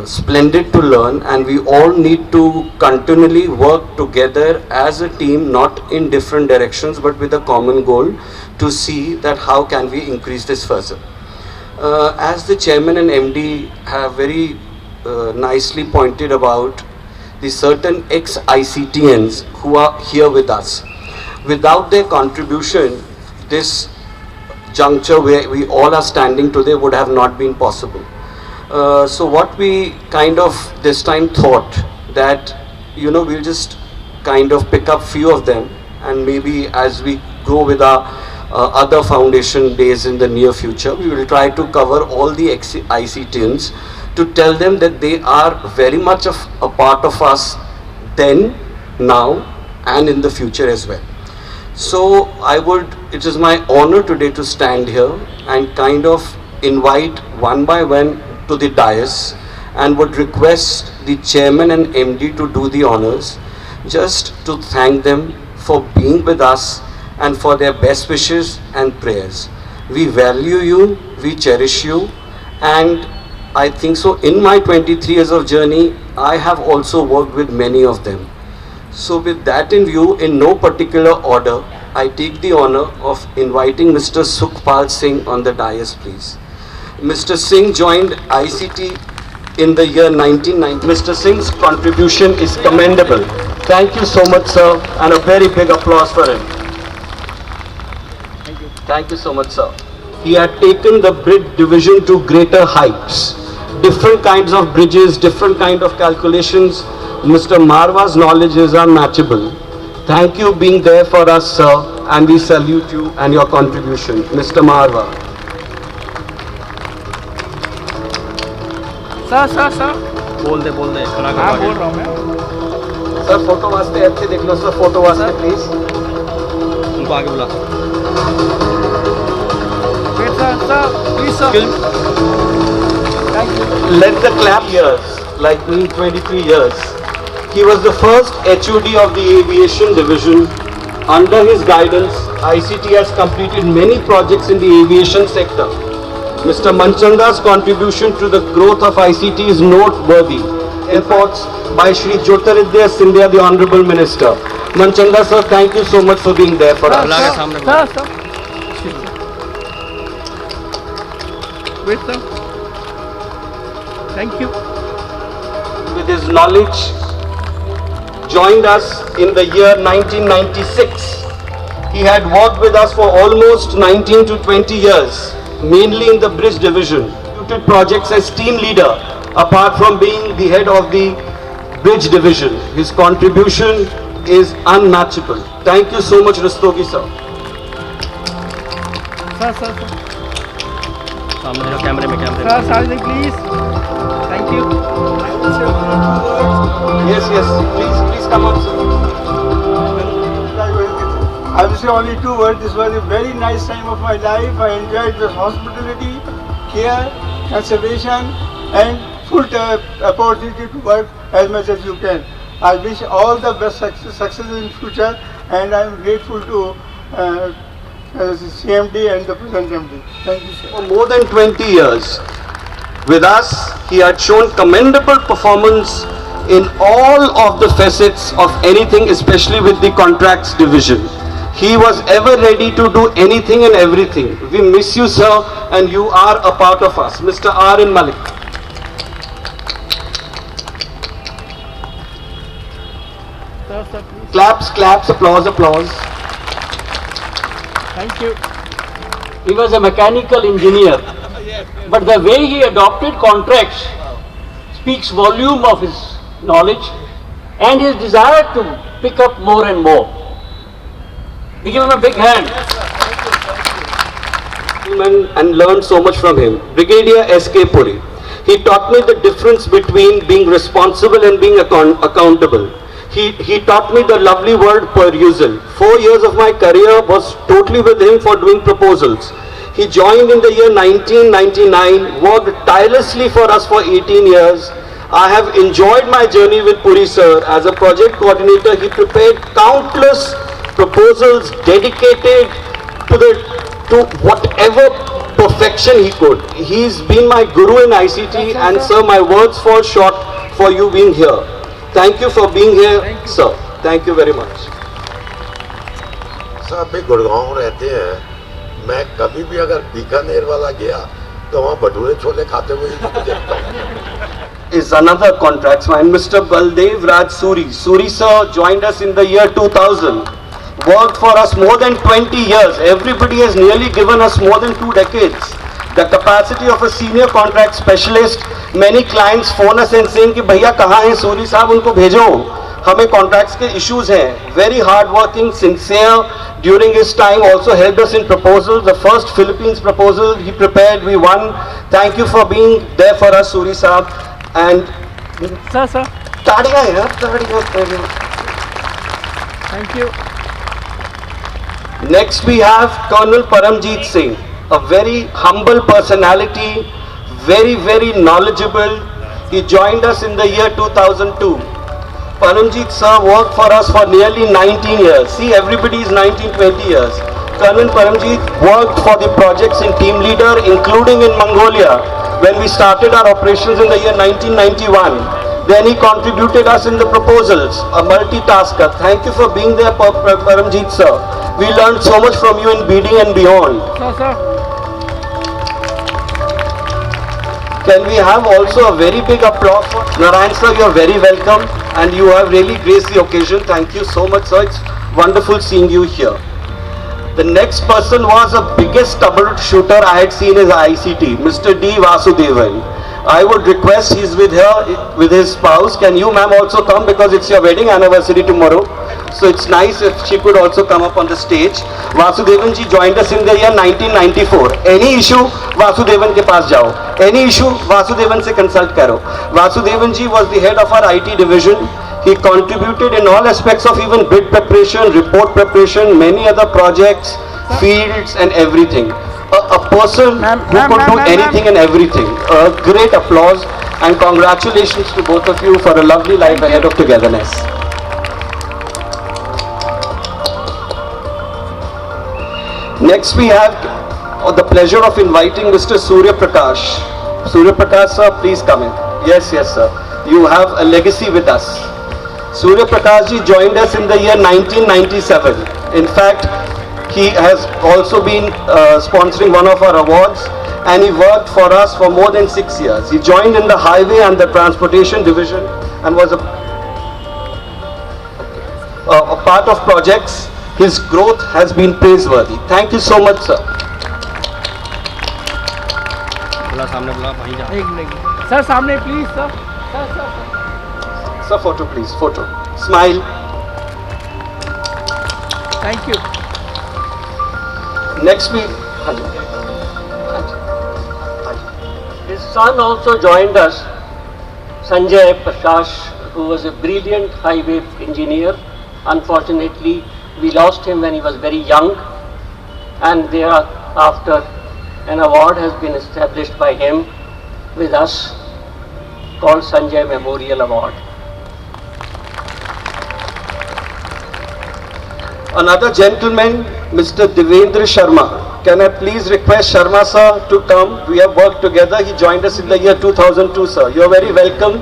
splendid to learn, and we all need to continually work together as a team, not in different directions but with a common goal to see that how can we increase this further. As the chairman and MD have very nicely pointed about the certain ex-ICTians who are here with us. Without their contribution, this juncture where we all are standing today would have not been possible. So what we kind of this time thought that, we'll just kind of pick up few of them, and maybe as we go with our other foundation days in the near future, we will try to cover all the ICTians to tell them that they are very much of a part of us then, now, and in the future as well. So it is my honor today to stand here and kind of invite one by one to the dais, and would request the chairman and MD to do the honors, just to thank them for being with us and for their best wishes and prayers. We value you, we cherish you, and I think so in my 23 years of journey, I have also worked with many of them. So with that in view, in no particular order, I take the honor of inviting Mr. Sukhpal Singh on the dais, please. Mr. Singh joined ICT in the year 1990. Mr. Singh's contribution is commendable. Thank you so much, sir, and a very big applause for him. Thank you. Thank you so much, sir. He had taken the bridge division to greater heights. Different kinds of bridges, different kind of calculations. Mr. Marwa's knowledge is unmatchable. Thank you being there for us, sir, and we salute you and your contribution. Mr. Marwa. Sir बोल दे हाँ बोल रहा हूँ मैं sir photo वास्ते अच्छे देख लो sir photo वास्ते प्लीज उनको आगे बुला please sir let the clap years like me 23 years. He was the first HOD of the aviation division. Under his guidance, ICT has completed many projects in the aviation sector. Mr. Manchanda's contribution to the growth of ICT is noteworthy. airports by Shri Jyotiraditya Scindia, the Honorable Minister. Manchanda sir, thank you so much for being there for us. Allah के सामने sir wait sir thank you With his knowledge, joined us in the year 1996. He had worked with us for almost 19 to 20 years, mainly in the bridge division. Executed projects as team leader, apart from being the head of the bridge division. His contribution is unmatchable. Thank you so much, Rastogi sir. Sir सामने जो कैमरे में sir Sajid please thank you Yes, please come on, sir. I will say only two words. This was a very nice time of my life. I enjoyed the hospitality, care, conservation, and full opportunity to work as much as you can. I wish all the best success in future, and I am grateful to CMD and the present MD. Thank you, sir. For more than 20 years with us, he had shown commendable performance in all of the facets of anything, especially with the contracts division. He was ever ready to do anything and everything. We miss you, sir, and you are a part of us. Mr. R. N. Malik. Sir please Claps, applause. Thank you He was a mechanical engineer, but the way he adopted contracts speaks volume of his knowledge and his desire to pick up more and more. We give him a big hand. And learned so much from him. Brigadier S.K. Puri. He taught me the difference between being responsible and being accountable. He taught me the lovely word perusal. 4 years of my career was totally with him for doing proposals. He joined in the year 1999, worked tirelessly for us for 18 years. I have enjoyed my journey with Puri sir. As a project coordinator, he prepared countless proposals dedicated to whatever perfection he could. He's been my guru in ICT, and sir, my words fall short for you being here. Thank you for being here, sir. Thank you very much. साहब भी गुड़गांव रहते हैं. मैं कभी भी अगर बीकानेर वाला गया तो वहाँ भटूरे छोले खाते हुए ही देखता हूँ. Is another contractsman, Mr. Baldev Raj Suri. Suri sir joined us in the year 2000. Worked for us more than 20 years. Everybody has nearly given us more than 2 decades. The capacity of a senior contract specialist. Many clients phone us and saying कि भैया कहाँ हैं सूरी साहब, उनको भेजो, हमें contracts के issues हैं. Very hard working, sincere. During his time also helped us in proposals. The first Philippines proposal he prepared, we won. Thank you for being there for us, Suri Saab. And sir ताड़ियाँ यार, ताड़ियाँ. Thank you Next we have Colonel Paramjeet Singh, a very humble personality, very knowledgeable. He joined us in the year 2002. Paramjeet sir worked for us for nearly 19 years. See, everybody is 19-20 years. Colonel Paramjeet worked for the projects in team leader, including in Mongolia, when we started our operations in the year 1991. Then he contributed us in the proposals, a multitasker. Thank you for being there, Paramjeet sir. We learned so much from you in BD and beyond. Sir Can we have also a very big applause for Narayan sir? You are very welcome, and you have really graced the occasion. Thank you so much, sir. It's wonderful seeing you here. The next person was the biggest troubleshooter I had seen as ICT, Mr. D. Vasudevan. I would request, he's with her, with his spouse. Can you ma'am also come, because it's your wedding anniversary tomorrow. So it's nice if she could also come up on the stage. Vasudevan ji joined us in the year 1994. Any issue, Vasudevan ke paas jao. Any issue, Vasudevan se consult karo. Vasudevan ji was the head of our IT division. He contributed in all aspects of even bid preparation, report preparation, many other projects, fields and everything. A person who could do anything and everything. A great applause and congratulations to both of you for a lovely life ahead of togetherness. Next we have the pleasure of inviting Mr. Surya Prakash. Surya Prakash sir, please come in. Yes sir. you have a legacy with us. Surya Prakash ji joined us in the year 1997. In fact, he has also been sponsoring one of our awards, and he worked for us for more than 6 years. He joined in the highway and the transportation division and was a part of projects. His growth has been praiseworthy. Thank you so much, sir. बुला सामने बुला भाई जा एक minute sir सामने please sir Sir, photo please, photo. Smile. Thank you Next we... His son also joined us, Sanjay Prakash, who was a brilliant highway engineer. Unfortunately, we lost him when he was very young, and thereafter an award has been established by him with us called Sanjay Memorial Award. Another gentleman, Mr. Devendra Sharma. Can I please request Sharma sir to come? We have worked together. He joined us in the year 2002, sir. You are very welcome.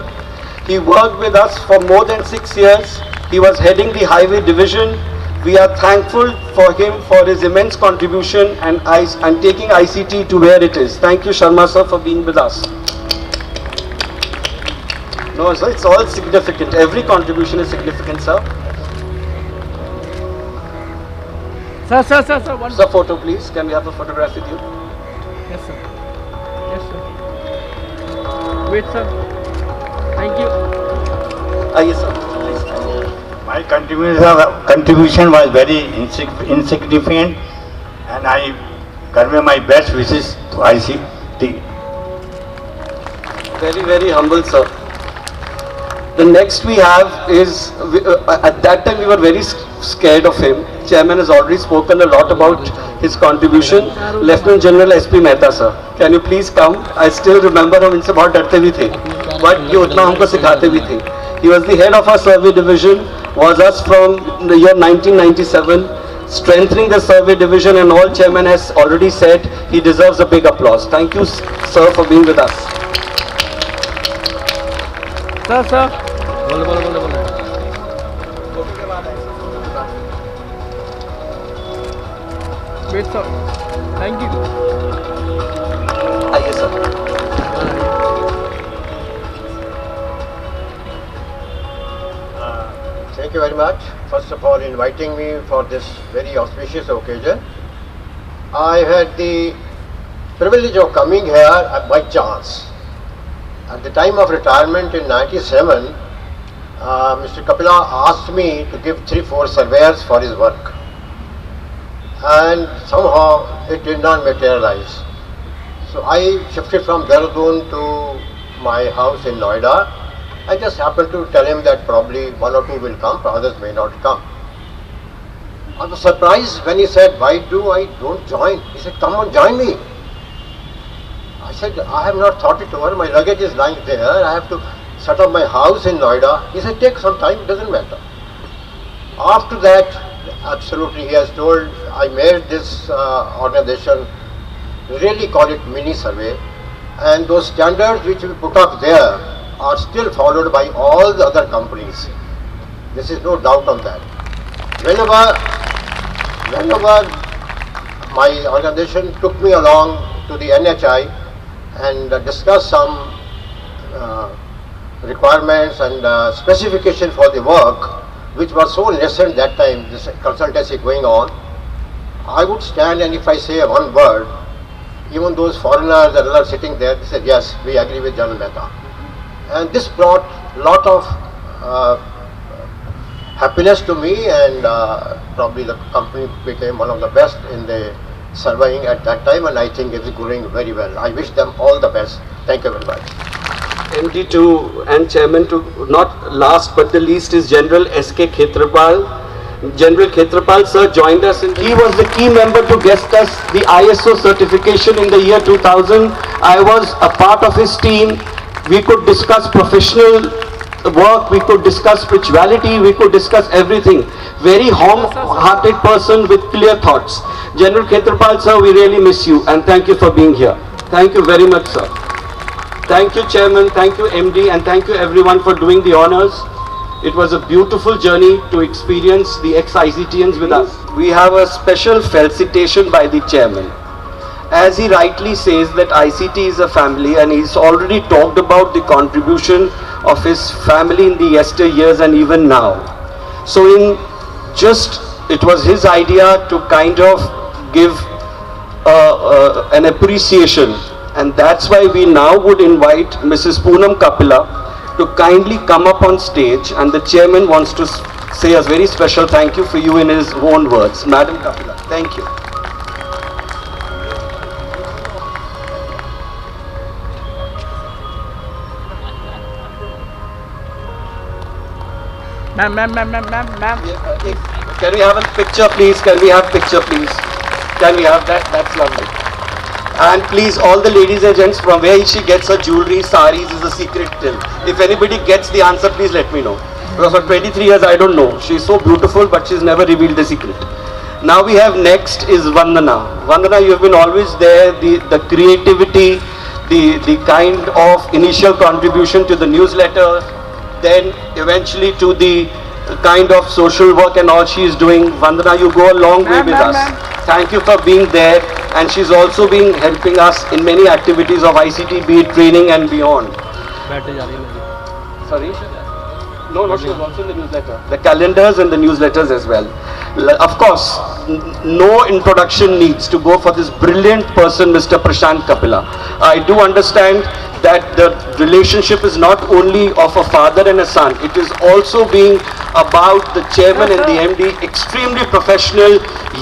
He worked with us for more than 6 years. He was heading the highway division. We are thankful for him for his immense contribution and taking ICT to where it is. Thank you, Sharma sir, for being with us. No, sir, it's all significant. Every contribution is significant, sir. Sir one Sir, photo please. Can we have a photograph with you? Yes sir wait sir thank you Yes, sir. My contribution was very insignificant, and I convey my best wishes to ICT. Very, very humble, sir. The next we have is, at that time we were very scared of him. Chairman has already spoken a lot about his contribution. Lieutenant General SP Mehta, sir. Can you please come? I still remember हम इनसे बहुत डरते भी थे, but ये उतना हमको सिखाते भी थे. He was the head of our survey division, was us from the year 1997, strengthening the survey division, and all chairman has already said he deserves a big applause. Thank you, sir, for being with us. Sir बोले wait sir thank you Yes, sir. Thank you very much. First of all, inviting me for this very auspicious occasion. I had the privilege of coming here by chance. At the time of retirement in '97, Mr. Kapila asked me to give 3-4 surveyors for his work, and somehow it did not materialize. So I shifted from Dehradun to my house in Noida. I just happened to tell him that probably 1 or 2 will come, others may not come. I was surprised when he said, "Why do I don't join?" He said, "Come on, join me." I said, "I have not thought it over. My luggage is lying there. I have to set up my house in Noida." He said, "Take some time, it doesn't matter." After that, absolutely, he has told, I made this organization, really call it mini survey, and those standards which we put up there are still followed by all the other companies. This is no doubt on that. Whenever my organization took me along to the NHI and discussed some requirements and specification for the work, which was so nascent that time, this consultancy going on, I would stand, and if I say one word, even those foreigners and others sitting there, they said, "Yes, we agree with General Mehta." And this brought a lot of happiness to me, and probably the company became one of the best in the surveying at that time, and I think it is going very well. I wish them all the best. Thank you very much. MD to and Chairman to, not last but the least, is General S.K. Khetrapal. General Khetrapal sir joined us and he was the key member to get us the ISO certification in the year 2000. I was a part of his team. We could discuss professional work, we could discuss spirituality, we could discuss everything. Very warm-hearted person with clear thoughts. General Khetrapal sir, we really miss you and thank you for being here. Thank you very much, sir. Thank you, Chairman. Thank you, MD, and thank you everyone for doing the honors. It was a beautiful journey to experience the ex-ICTians with us. We have a special felicitation by the Chairman. As he rightly says that ICT is a family, and he's already talked about the contribution of his family in the yesteryears and even now. So it was his idea to kind of give an appreciation, and that's why we now would invite Mrs. Poonam Kapila to kindly come up on stage, and the Chairman wants to say a very special thank you for you in his own words. Madam Kapila, thank you. Ma'am. Can we have a picture, please? Can we have picture, please? Can we have that? That's lovely. And please, all the ladies and gents, from where she gets her jewelry, saris is a secret till. If anybody gets the answer, please let me know. Because for 23 years, I don't know. She's so beautiful, but she's never revealed the secret. Now we have next is Vandana. Vandana, you have been always there. The creativity, the kind of initial contribution to the newsletter, then eventually to the kind of social work and all she is doing. Vandana, you go a long way with us. Thank you for being there, and she's also been helping us in many activities of ICT, be it training and beyond. Sorry? No, she was also in the newsletter. The calendars and the newsletters as well. Of course, no introduction needs to go for this brilliant person, Mr. Prashant Kapila. I do understand that the relationship is not only of a father and a son, it is also being about the chairman and the MD, extremely professional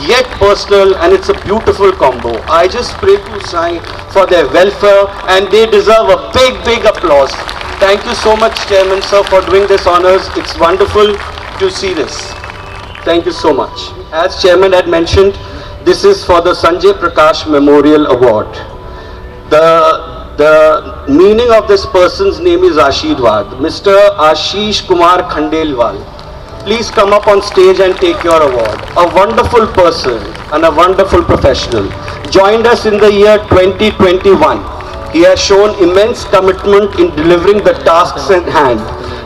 yet personal, and it's a beautiful combo. I just pray to Sai for their welfare, and they deserve a big applause. Thank you so much, Chairman sir, for doing this honors. It's wonderful to see this. Thank you so much. As Chairman had mentioned, this is for the Sanjay Prakash Memorial Award. The meaning of this person's name is Ashirwad, Mr. Ashish Kumar Khandelwal. Please come up on stage and take your award. A wonderful person and a wonderful professional. Joined us in the year 2021. He has shown immense commitment in delivering the tasks at hand.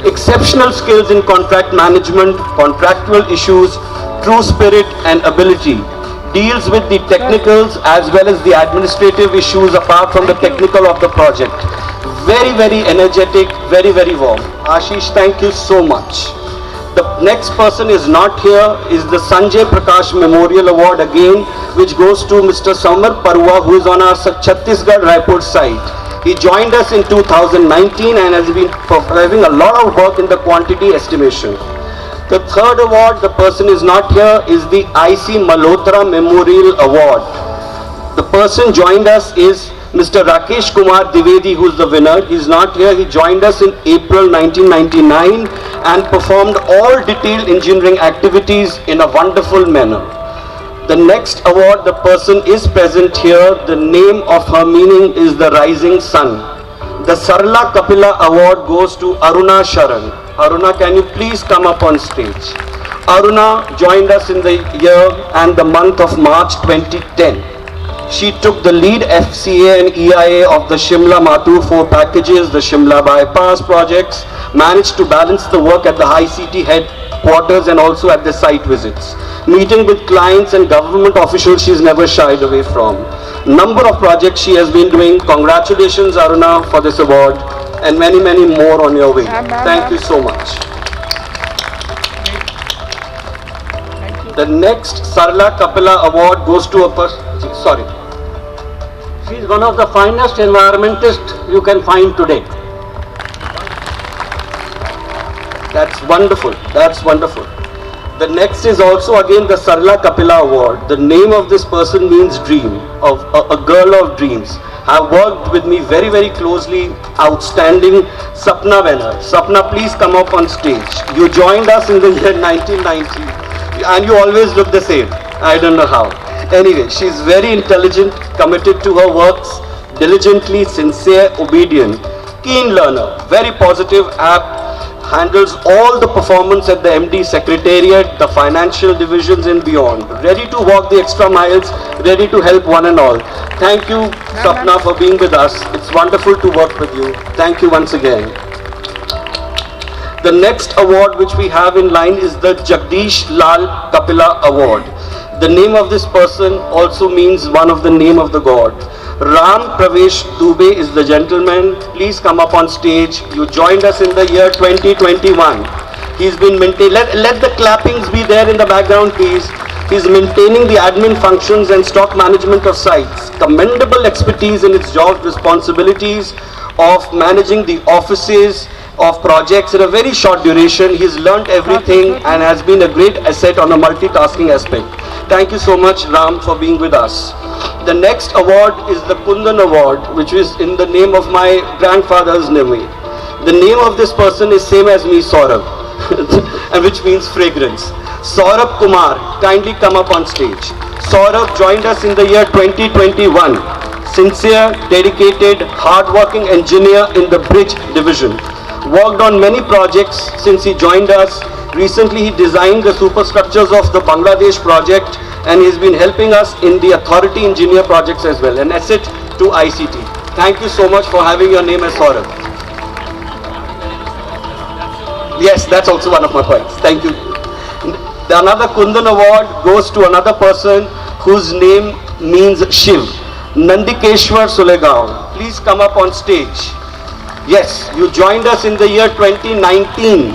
Exceptional skills in contract management, contractual issues, true spirit and ability. Deals with the technicals as well as the administrative issues apart from the technical of the project. Very energetic, very warm. Ashish, thank you so much. The next person is not here, is the Sanjay Prakash Memorial Award again, which goes to Mr. Samar Parua, who is on our Chhattisgarh Raipur site. He joined us in 2019 and has been having a lot of work in the quantity estimation. The third award, the person is not here, is the IC Malhotra Memorial Award. The person joined us is Mr. Rakesh Kumar Divedi, who is the winner. He is not here. He joined us in April 1999 and performed all detailed engineering activities in a wonderful manner. The next award, the person is present here. The name of her meaning is the Rising Sun. The Sarla Kapila Award goes to Aruna Sharan. Aruna, can you please come up on stage? Aruna joined us in the year and the month of March 2010. She took the lead FCA and EIA of the Shimla-Matur 4 packages, the Shimla bypass projects, managed to balance the work at the ICT headquarters and also at the site visits. Meeting with clients and government officials, she's never shied away from. Number of projects she has been doing. Congratulations, Aruna, for this award, and many more on your way. Thank you so much. The next Sarla Kapila Award goes to a person. Sorry. She is one of the finest environmentists you can find today. That's wonderful. That's wonderful. The next is also again the Sarla Kapila Award. The name of this person means dream, of a girl of dreams. Have worked with me very closely. Outstanding Sapna winner. Sapna, please come up on stage. You joined us in the year 1990 and you always look the same. I don't know how. Anyway, she is very intelligent, committed to her works, diligently, sincere, obedient, keen learner, very positive, apt, handles all the performance at the MD Secretariat, the financial divisions and beyond. Ready to walk the extra miles, ready to help one and all. Thank you, Sapna, for being with us. It's wonderful to work with you. Thank you once again. The next award which we have in line is the Jagdish Lal Kapila Award. The name of this person also means one of the name of the god. Ram Pravesh Dubey is the gentleman. Please come up on stage. You joined us in the year 2021. He's been maintaining, let the clappings be there in the background please. He's maintaining the admin functions and stock management of sites. Commendable expertise in its job responsibilities of managing the offices of projects in a very short duration. He's learnt everything and has been a great asset on a multitasking aspect. Thank you so much, Ram, for being with us. The next award is the Kundan Award, which is in the name of my grandfather's name. The name of this person is same as me, Saurabh, and which means fragrance. Saurabh Kumar, kindly come up on stage. Saurabh joined us in the year 2021. Sincere, dedicated, hard-working engineer in the bridge division. Worked on many projects since he joined us. Recently, he designed the superstructures of the Bangladesh project and he's been helping us in the authority engineer projects as well. An asset to ICT. Thank you so much for having your name as Saurabh. Yes, that's also one of my points. Thank you. Another Kundan Award goes to another person whose name means Shiv. Nandikeshwar Sulegaon. Please come up on stage. Yes, you joined us in the year 2019.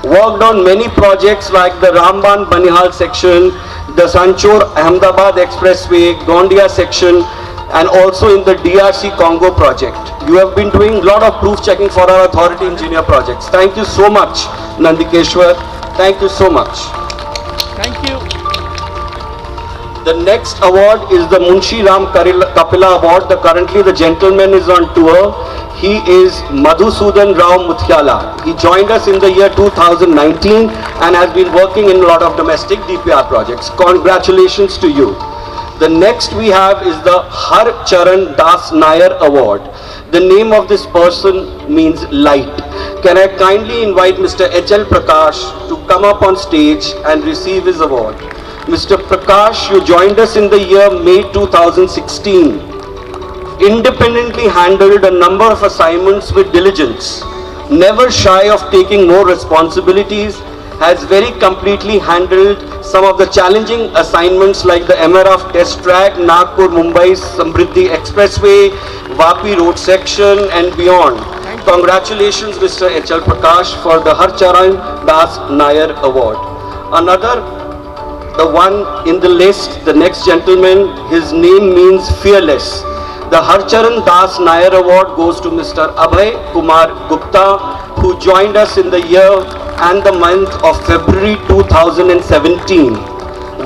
Worked on many projects like the Ramban Banihal section, the Sanchor Ahmedabad Expressway, Gondia section, and also in the DRC Congo project. You have been doing a lot of proof checking for our authority engineer projects. Thank you so much, Nandikeshwar. Thank you so much. Thank you. The next award is the Munshi Ram Kapila Award. Currently the gentleman is on tour. He is Madhusudan Rao Muthyala. He joined us in the year 2019 and has been working in a lot of domestic DPR projects. Congratulations to you. The next we have is the Har Charan Das Nair Award. The name of this person means light. Can I kindly invite Mr. H.L. Prakash to come up on stage and receive his award. Mr. Prakash, you joined us in the year May 2016. Independently handled a number of assignments with diligence. Never shy of taking more responsibilities. Has very completely handled some of the challenging assignments like the MRF test track, Nagpur Mumbai Samriddhi Expressway, Vapi road section and beyond. Congratulations Mr. H.L. Prakash for the Har Charan Das Nair Award. Another, the one in the list, the next gentleman, his name means fearless. The Har Charan Das Nair Award goes to Mr. Abhay Kumar Gupta, who joined us in the year and the month of February 2017.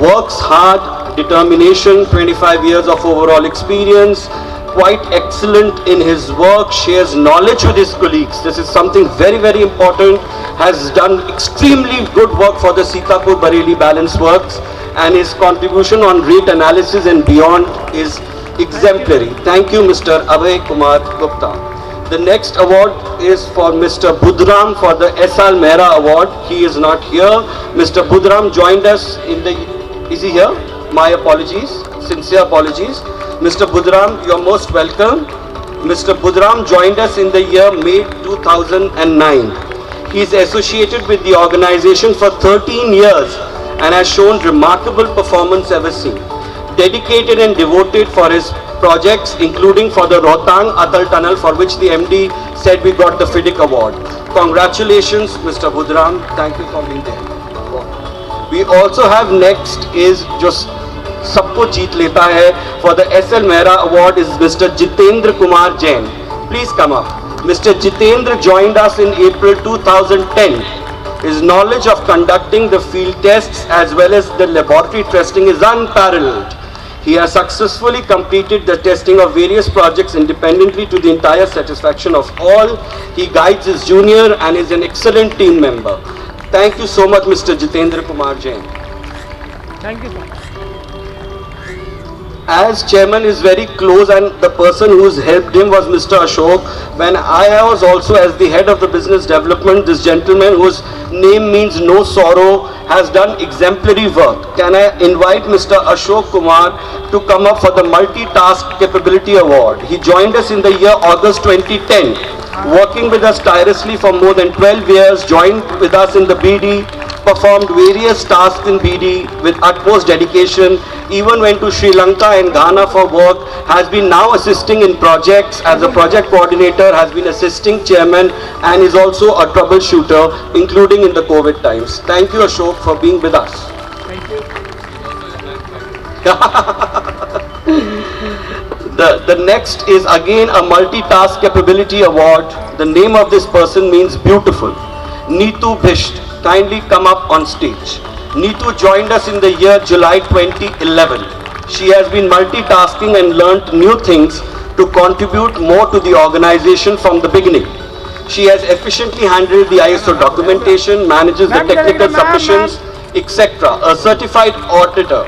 Works hard, determination, 25 years of overall experience, quite excellent in his work, shares knowledge with his colleagues. This is something very, very important. Has done extremely good work for the Sitapur Bareilly Balance Works, and his contribution on rate analysis and beyond is exemplary. Thank you, Mr. Abhay Kumar Gupta. The next award is for Mr. Budram for the S.R. Mehra Award. He is not here. Mr. Budram joined us in the... Is he here? My apologies. Sincere apologies. Mr. Budram, you are most welcome. Mr. Budram joined us in the year May 2009. He is associated with the organization for 13 years and has shown remarkable performance ever since. Dedicated and devoted for his projects, including for the Rohtang Atal Tunnel, for which the MD said we got the FIDIC award. Congratulations, Mr. Budram. Thank you for being there. We also have next is just sabko jeet leta hai for the SL Mehra award is Mr. Jitendra Kumar Jain. Please come up. Mr. Jitendra joined us in April 2010. His knowledge of conducting the field tests as well as the laboratory testing is unparalleled. He has successfully completed the testing of various projects independently to the entire satisfaction of all. He guides his junior and is an excellent team member. Thank you so much, Mr. Jitendra Kumar Jain. Thank you so much. as chairman is very close, and the person who's helped him was Mr. Ashok. When I was also as the head of the business development, this gentleman whose name means no sorrow has done exemplary work. Can I invite Mr. Ashok Kumar to come up for the multitask capability award? He joined us in the year August 2010, working with us tirelessly for more than 12 years, joined with us in the BD, performed various tasks in BD with utmost dedication, even went to Sri Lanka and Ghana for work, has been now assisting in projects as a project coordinator, has been assisting chairman, and is also a troubleshooter, including in the COVID times. Thank you, Ashok, for being with us. Thank you. The next is again a multitask capability award. The name of this person means beautiful. Neetu Bhisht, kindly come up on stage. Neetu joined us in the year July 2011. She has been multitasking and learnt new things to contribute more to the organization from the beginning. She has efficiently handled the ISO documentation, manages the technical submissions, etc. A certified auditor.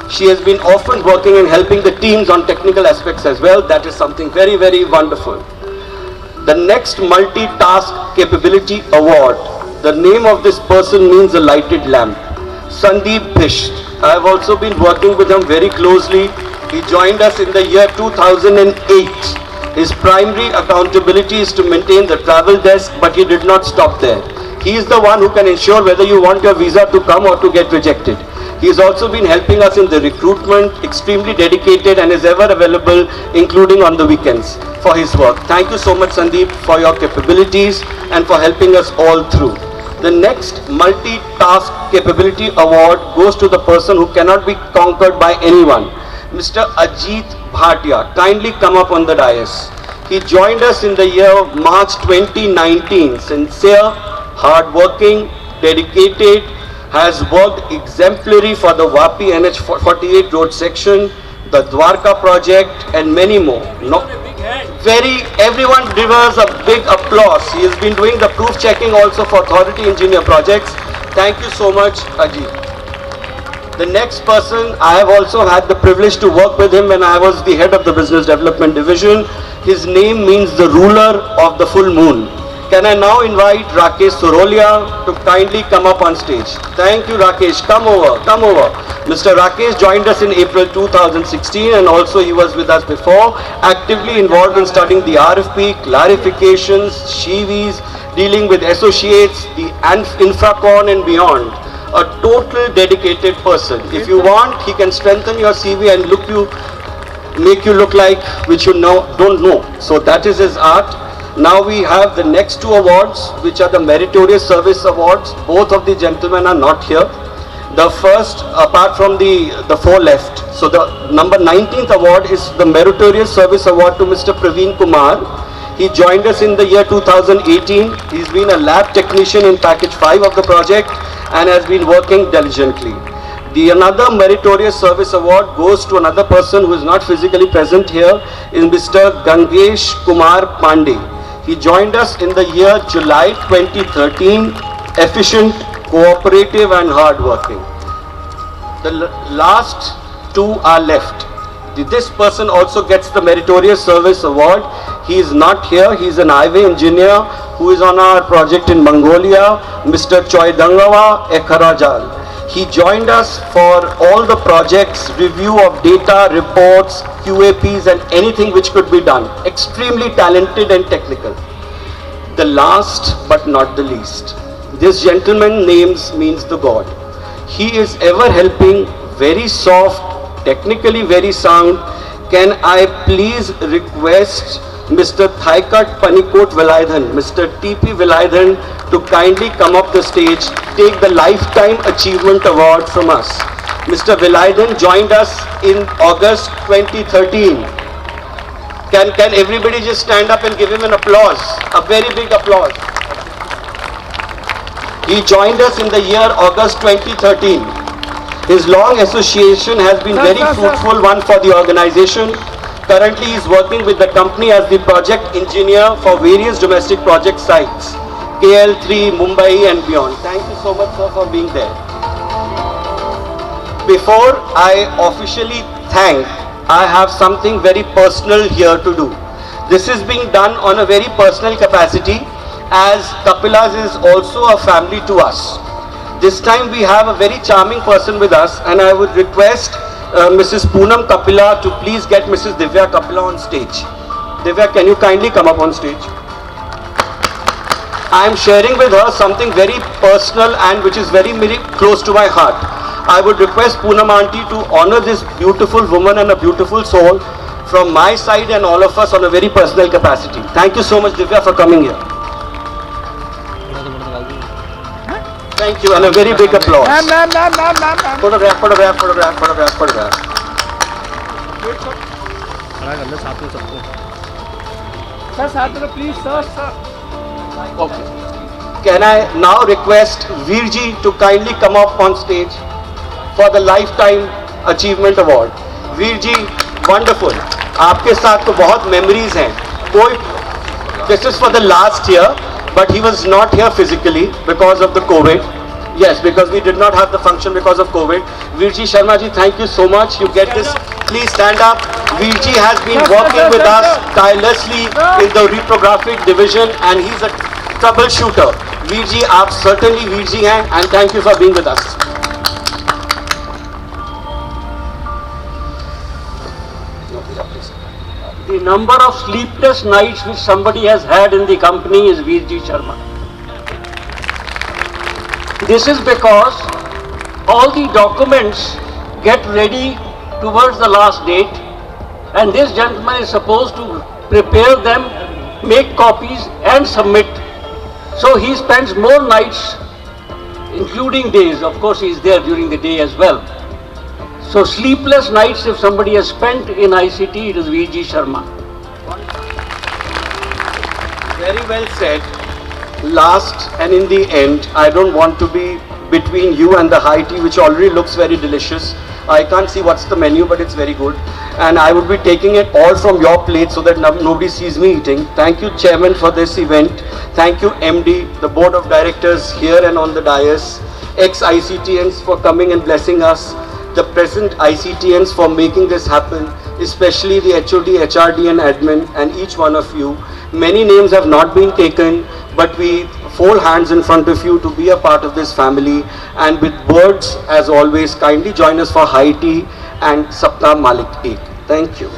She has been often working and helping the teams on technical aspects as well. That is something very, very wonderful. The next multitask capability award, the name of this person means a lighted lamp. Sandeep Bhisht. I have also been working with him very closely. He joined us in the year 2008. His primary accountability is to maintain the travel desk, but he did not stop there. He is the one who can ensure whether you want your visa to come or to get rejected. He has also been helping us in the recruitment, extremely dedicated and is ever available, including on the weekends, for his work. Thank you so much, Sandeep, for your capabilities and for helping us all through. The next multitask capability award goes to the person who cannot be conquered by anyone, Mr. Ajit Bhatia. Kindly come up on the dais. He joined us in the year March 2019. Sincere, hardworking, dedicated, has worked exemplary for the Vapi NH48 road section, the Dwarka project, and many more. Everyone deserves a big applause. He has been doing the proof checking also for authority engineer projects. Thank you so much, Ajit. The next person, I have also had the privilege to work with him when I was the head of the business development division. His name means the ruler of the full moon. Can I now invite Rakesh Surolia to kindly come up on stage? Thank you, Rakesh. Come over, come over. Mr. Rakesh joined us in April 2016 and also he was with us before, actively involved in studying the RFP, clarifications, SHIVs, dealing with associates, the Infracon and beyond. A total dedicated person. If you want, he can strengthen your CV and make you look like which you don't know. So that is his art. Now we have the next two awards, which are the Meritorious Service Awards. Both of the gentlemen are not here. The first, apart from the four left. So the number 19th award is the Meritorious Service Award to Mr. Praveen Kumar. He joined us in the year 2018. He's been a lab technician in package 5 of the project and has been working diligently. The another Meritorious Service Award goes to another person who is not physically present here, is Mr. Gangesh Kumar Pandey. He joined us in the year July 2013, efficient, cooperative and hardworking. The last two are left. This person also gets the Meritorious Service Award. He is not here. He is an highway engineer who is on our project in Mongolia, Mr. Choidangawa Ekharajal. He joined us for all the projects, review of data, reports, QAPs and anything which could be done. Extremely talented and technical. The last but not the least. This gentleman names means the God. He is ever helping, very soft, technically very sound. Can I please request Mr. Thaikat Panikot Vilaydhan, Mr. TP Vilaydhan to kindly come up the stage, take the Lifetime Achievement Award from us. Mr. Vilaydhan joined us in August 2013. Can everybody just stand up and give him an applause? A very big applause. He joined us in the year August 2013. His long association has been very fruitful one for the organization. Currently, he is working with the company as the project engineer for various domestic project sites, KL3, Mumbai and beyond. Thank you so much, sir, for being there. Before I officially thank I have something very personal here to do. This is being done on a very personal capacity, as Kapilas is also a family to us. This time we have a very charming person with us, and I would request Mrs. Poonam Kapila to please get Mrs. Divya Kapila on stage. Divya, can you kindly come up on stage? I am sharing with her something very personal and which is very close to my heart. I would request Poonam auntie to honor this beautiful woman and a beautiful soul from my side and all of us on a very personal capacity. Thank you so much, Divya, for coming here. Thank you, and a very big applause. Photograph, photograph, photograph, photograph, photograph. Sir, please, sir. Okay. Can I now request Veerji to kindly come up on stage for the Lifetime Achievement Award? Veerji, wonderful. आपके साथ तो बहुत memories हैं. This is for the last year, but he was not here physically because of the COVID. Yes, because we did not have the function because of COVID. Veerji Sharma ji, thank you so much. You get this. Please stand up. Veerji has been working with us tirelessly in the reprographic division, and he's a troubleshooter. Veerji, aap certainly Veerji hain, and thank you for being with us. The number of sleepless nights which somebody has had in the company is Veerji Sharma. This is because all the documents get ready towards the last date, and this gentleman is supposed to prepare them, make copies and submit. So he spends more nights, including days. Of course, he is there during the day as well. So sleepless nights, if somebody has spent in ICT, it is Veerji Sharma. Very well said. Last and in the end, I don't want to be between you and the high tea, which already looks very delicious. I can't see what's the menu, but it's very good. And I would be taking it all from your plate so that nobody sees me eating. Thank you, Chairman, for this event. Thank you, MD, the Board of Directors here and on the dais, ex-ICTians for coming and blessing us, the present ICTians for making this happen, especially the HOD, HRD and admin, and each one of you. Many names have not been taken, but we fold hands in front of you to be a part of this family, and with words, as always, kindly join us for high tea and Sapta Malik Ek. Thank you.